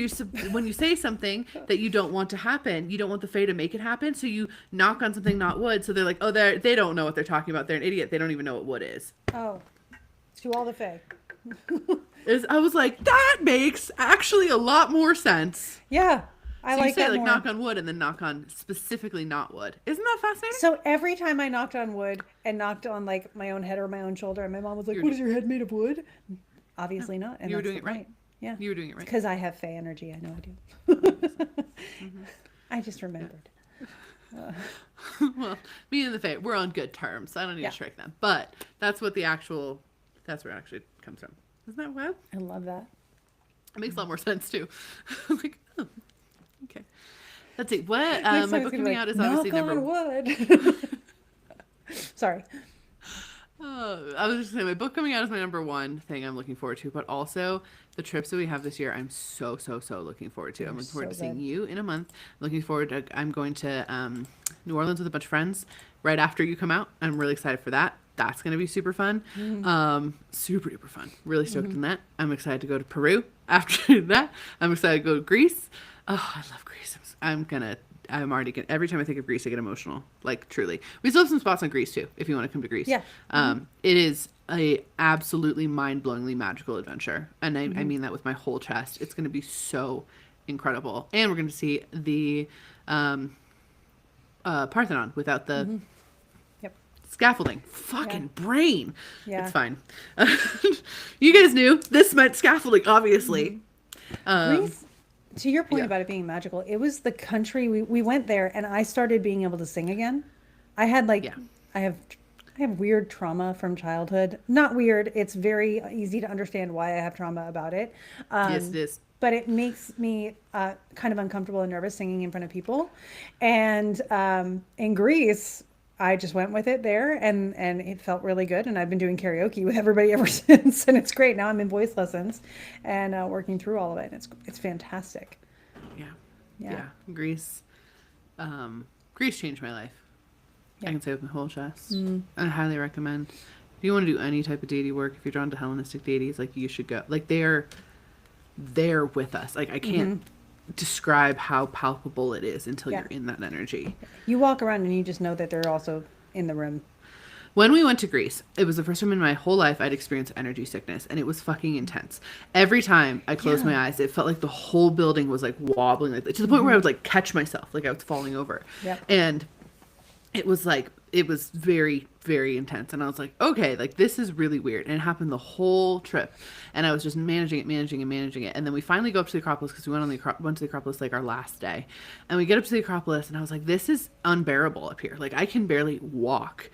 when you say something that you don't want to happen, you don't want the fae to make it happen. So you knock on something not wood. So they're like, oh, they don't know what they're talking about. They're an idiot. They don't even know what wood is. Oh, to all the fae. I was like, that makes actually a lot more sense. Yeah. I So like you say that like more. knock on wood and then knock on specifically not wood. Isn't that fascinating? So every time I knocked on wood and knocked on like my own head or my own shoulder, and my mom was like, "What is your head made of wood?" Obviously not. And You were that's doing the it right. point. Yeah. You were doing it right. Because I have fae energy. I know I do. I just remembered. Well, me and the Fae, we're on good terms. I don't need Yeah. to strike them. But that's where it actually comes from. Isn't that wild? I love that. It makes a lot more sense too. I'm like, oh, okay. Let's see. What Next my time it's book gonna be coming like, out is obviously knock number. on wood. Sorry. I was just saying my book coming out is my number one thing I'm looking forward to, but also the trips that we have this year. I'm so looking forward to. I'm looking forward to so seeing good. you in a month. I'm looking forward to. I'm going to New Orleans with a bunch of friends right after you come out. I'm really excited for that. That's going to be super fun. Super duper fun. Really stoked in that. I'm excited to go to Peru after that. I'm excited to go to Greece. Oh, I love Greece. I'm already getting, every time I think of Greece, I get emotional. Like, truly. We still have some spots on Greece, too, if you want to come to Greece. Yeah. It is a absolutely mind-blowingly magical adventure. And I mean that with my whole chest. It's going to be so incredible. And we're going to see the Parthenon without the Yep. scaffolding. Fucking brain. Yeah. It's fine. You guys knew this meant scaffolding, obviously. Greece, to your point yeah. about it being magical, it was the country we went there, and I started being able to sing again. I had like, Yeah. I have I have weird trauma from childhood. Not weird. It's very easy to understand why I have trauma about it. Yes, it is. But it makes me kind of uncomfortable and nervous singing in front of people. And in Greece, I just went with it there, and it felt really good. And I've been doing karaoke with everybody ever since, and it's great. Now I'm in voice lessons and working through all of it. And it's fantastic. Yeah. Yeah. Yeah. Greece. Greece changed my life. Yeah. I can say with my whole chest. I highly recommend. If you want to do any type of deity work, if you're drawn to Hellenistic deities, like you should go. Like they're there with us. Like I can't describe how palpable it is until Yeah. you're in that energy. You walk around and you just know that they're also in the room. When we went to Greece, it was the first time in my whole life I'd experienced energy sickness, and it was fucking intense. Every time I closed my eyes, it felt like the whole building was like wobbling, like to the point where I would like catch myself, like I was falling over. Yep. And it was like, it was very, very intense. And I was like, okay, like this is really weird. And it happened the whole trip. And I was just managing it. And then we finally go up to the Acropolis because we went to the Acropolis like our last day. And we get up to the Acropolis and I was like, this is unbearable up here. Like I can barely walk.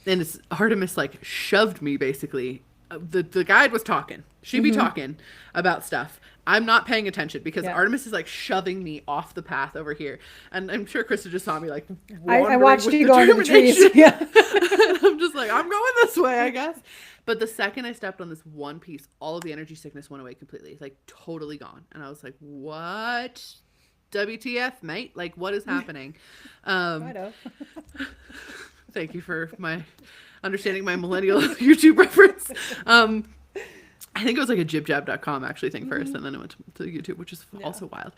And it's Artemis like shoved me basically. The guide was talking. She'd be talking about stuff. I'm not paying attention because Artemis is like shoving me off the path over here. And I'm sure Krista just saw me like I watched you go into the trees. Yeah. I'm just like, I'm going this way, I guess. But the second I stepped on this one piece, all of the energy sickness went away completely. It's like totally gone. And I was like, what? WTF, mate? Like, what is happening? I know. Thank you for my understanding my millennial YouTube reference. I think it was like a jibjab.com actually thing first, and then it went to YouTube, which is also wild.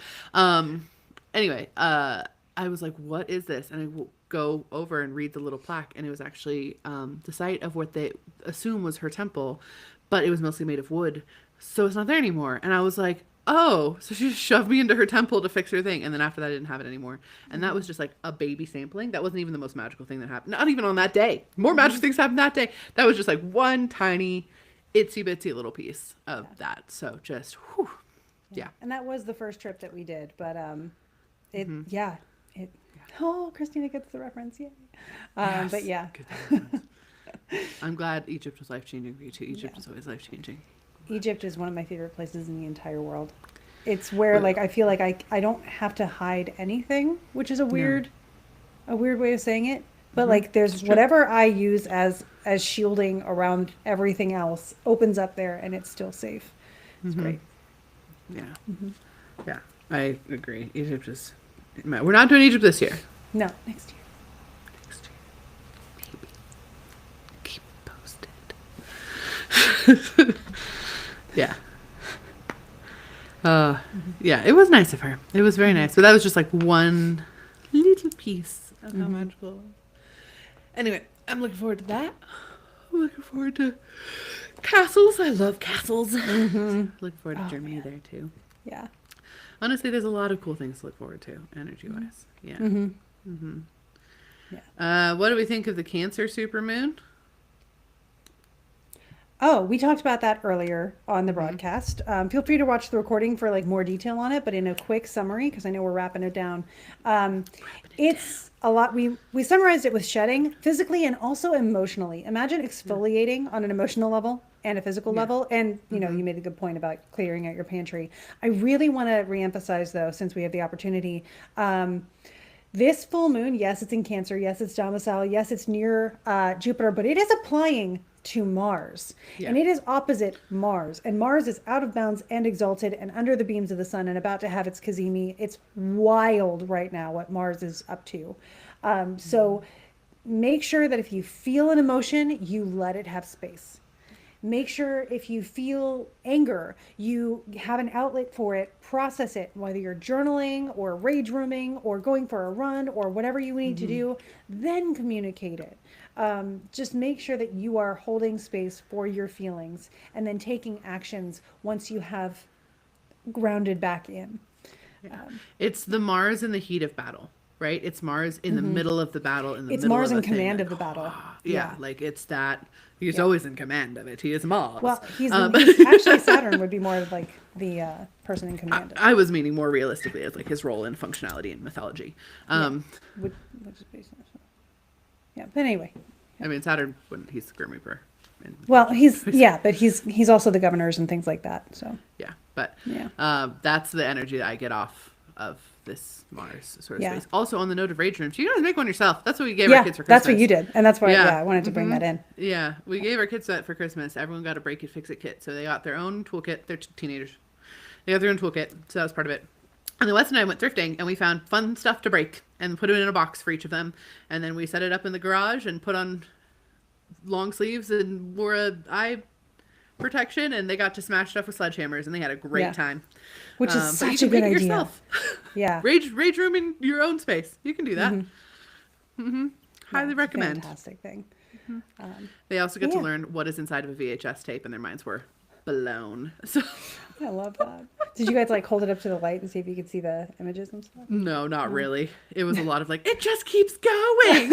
Anyway, I was like, what is this? And I go over and read the little plaque, and it was actually the site of what they assume was her temple, but it was mostly made of wood, so it's not there anymore. And I was like, oh, so she just shoved me into her temple to fix her thing. And then after that, I didn't have it anymore. And that was just like a baby sampling. That wasn't even the most magical thing that happened. Not even on that day. More magical things happened that day. That was just like one tiny itsy bitsy little piece of that. So just, whew, yeah. And that was the first trip that we did, but oh, Christina gets the reference, yay. Yes. But yeah. I'm glad Egypt was life-changing for you too. Egypt is always life-changing. Egypt is one of my favorite places in the entire world. It's where like I feel like I don't have to hide anything, which is a weird way of saying it. But like there's whatever I use as shielding around everything else opens up there and it's still safe. It's great. Yeah. Yeah, I agree. Egypt is, we're not doing Egypt this year. No, next year. Maybe. Keep posted. Yeah. Yeah, it was nice of her. It was very nice. But that was just like one little piece of how magical it was. Anyway, I'm looking forward to that. I'm looking forward to castles. I love castles. Looking forward to Germany there too. Yeah. Honestly, there's a lot of cool things to look forward to, energy-wise. Yeah. What do we think of the Cancer supermoon? Oh, we talked about that earlier on the broadcast. Feel free to watch the recording for like more detail on it, but in a quick summary, because I know we're wrapping it down. It's a lot. We summarized it with shedding physically and also emotionally. Imagine exfoliating on an emotional level and a physical level. And, you know, you made a good point about clearing out your pantry. I really want to reemphasize, though, since we have the opportunity, this full moon, yes, it's in Cancer. Yes, it's domicile. Yes, it's near Jupiter, but it is applying to Mars. And it is opposite Mars. And Mars is out of bounds and exalted and under the beams of the sun and about to have its Cazimi. It's wild right now what Mars is up to. So make sure that if you feel an emotion, you let it have space. Make sure if you feel anger, you have an outlet for it, process it, whether you're journaling or rage rooming or going for a run or whatever you need to do, then communicate it. Just make sure that you are holding space for your feelings and then taking actions once you have grounded back in. It's the Mars in the heat of battle, right? It's Mars in the middle of the battle. It's Mars in command of the battle. Yeah, like it's that. He's always in command of it. He is Mars. Well, he's actually Saturn would be more of like the person in command. I was meaning more realistically as like his role in functionality in mythology. Which is based on, yeah, but anyway. I mean, Saturn, he's the Grim Reaper. And, Well, but he's also the governors and things like that. So yeah, but Yeah. that's the energy that I get off of this Mars sort of Yeah. space. Also, on the note of rage rooms, you guys make one yourself. That's what we gave our kids for Christmas. that's what you did, and that's why Yeah. I wanted to bring that in. Yeah, we gave our kids that for Christmas. Everyone got a break it, fix it kit. So they got their own toolkit. They're teenagers. They got their own toolkit. So that was part of it. And then Wes and I went thrifting and we found fun stuff to break and put it in a box for each of them. And then we set it up in the garage and put on long sleeves and wore a eye protection, and they got to smash stuff with sledgehammers and they had a great Yeah. time. Which is But such you a can good make it idea. yourself. Yeah. Rage room in your own space. You can do that. Highly It's a recommend. Fantastic thing. They also get to Yeah. learn what is inside of a VHS tape, and their minds were blown. So I love that. Did you guys like hold it up to the light and see if you could see the images and stuff? no, not really. It was a lot of like, it just keeps going.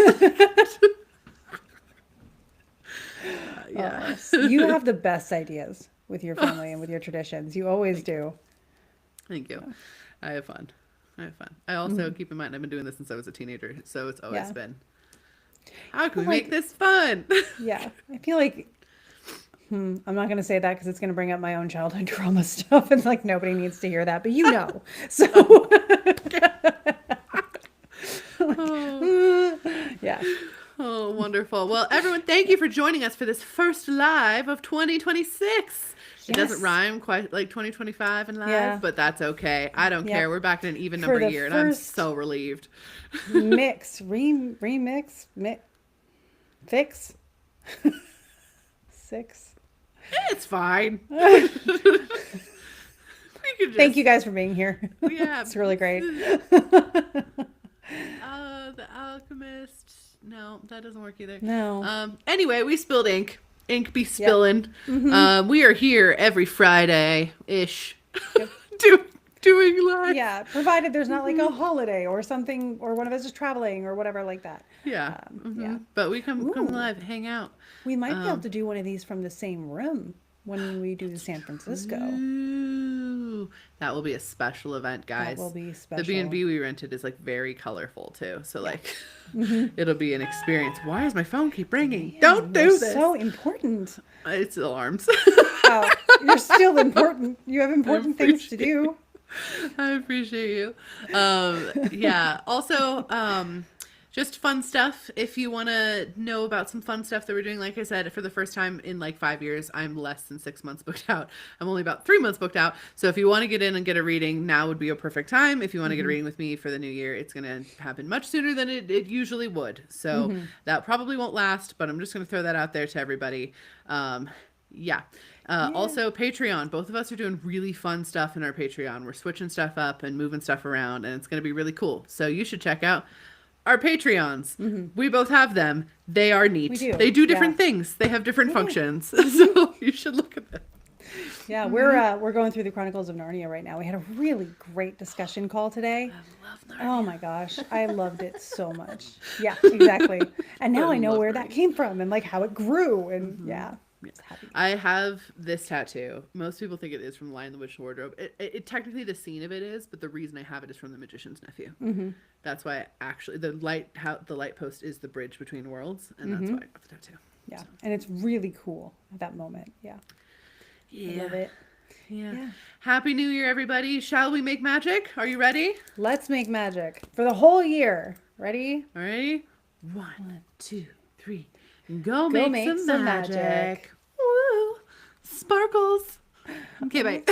Yeah. You have the best ideas with your family and with your traditions. You always do. Thank you. I have fun. I also keep in mind I've been doing this since I was a teenager, so it's always Yeah. been, how can we Like- make this fun? Yeah. I feel like I'm not going to say that because it's going to bring up my own childhood trauma stuff, and like nobody needs to hear that, but you know. So yeah. Oh, wonderful. Well, everyone, thank you for joining us for this first live of 2026. It doesn't Yes. rhyme quite like 2025 and live, Yeah. but that's okay. I don't Yep. care. We're back in an even For number the year, and I'm first- so relieved. Fix 6. It's fine. We could just, Thank you guys for being here. Yeah. It's really great. The Alchemist. No, that doesn't work either. No. Anyway, we spilled ink. Ink be spilling. We are here every Friday-ish. Doing live. Yeah, provided there's not like a holiday or something, or one of us is traveling or whatever like that. Yeah. Yeah. But we come Ooh. live, hang out. We might be able to do one of these from the same room when we do the San Francisco. Ooh, that will be a special event, guys. That will be The special. B&B we rented is like very colorful too. So like it'll be an experience. Why does my phone keep ringing? Don't You're do this. So important. It's alarms. Oh, you're still important. You have important things to do. I appreciate you. Yeah. Also, just fun stuff. If you want to know about some fun stuff that we're doing, like I said, for the first time in like 5 years, I'm less than 6 months booked out. I'm only about 3 months booked out. So if you want to get in and get a reading, now would be a perfect time. If you want to get a reading with me for the new year, it's going to happen much sooner than it usually would. So that probably won't last, but I'm just going to throw that out there to everybody. Yeah. Also Patreon. Both of us are doing really fun stuff in our Patreon. We're switching stuff up and moving stuff around, and it's going to be really cool. So you should check out our Patreons. We both have them. They are neat. We do. They do different Yeah. things. They have different functions. So you should look at them. Yeah, we're going through the Chronicles of Narnia right now. We had a really great discussion call today. Oh my gosh, I loved it so much. Yeah, exactly. And now I know love where that came from and like how it grew, and yeah. It's happy. I have this tattoo. Most people think it is from Lion, the Witch, and the Wardrobe. It technically the scene of it is, but the reason I have it is from The Magician's Nephew. That's why the light post is the bridge between worlds, and that's why I got the tattoo. Yeah, and it's really cool at that moment. Yeah, I love it. Yeah. Happy New Year, everybody. Shall we make magic? Are you ready? Let's make magic for the whole year. Ready? All right. 1, 2, 3. Go make some magic. Woo! Sparkles. Okay, bye.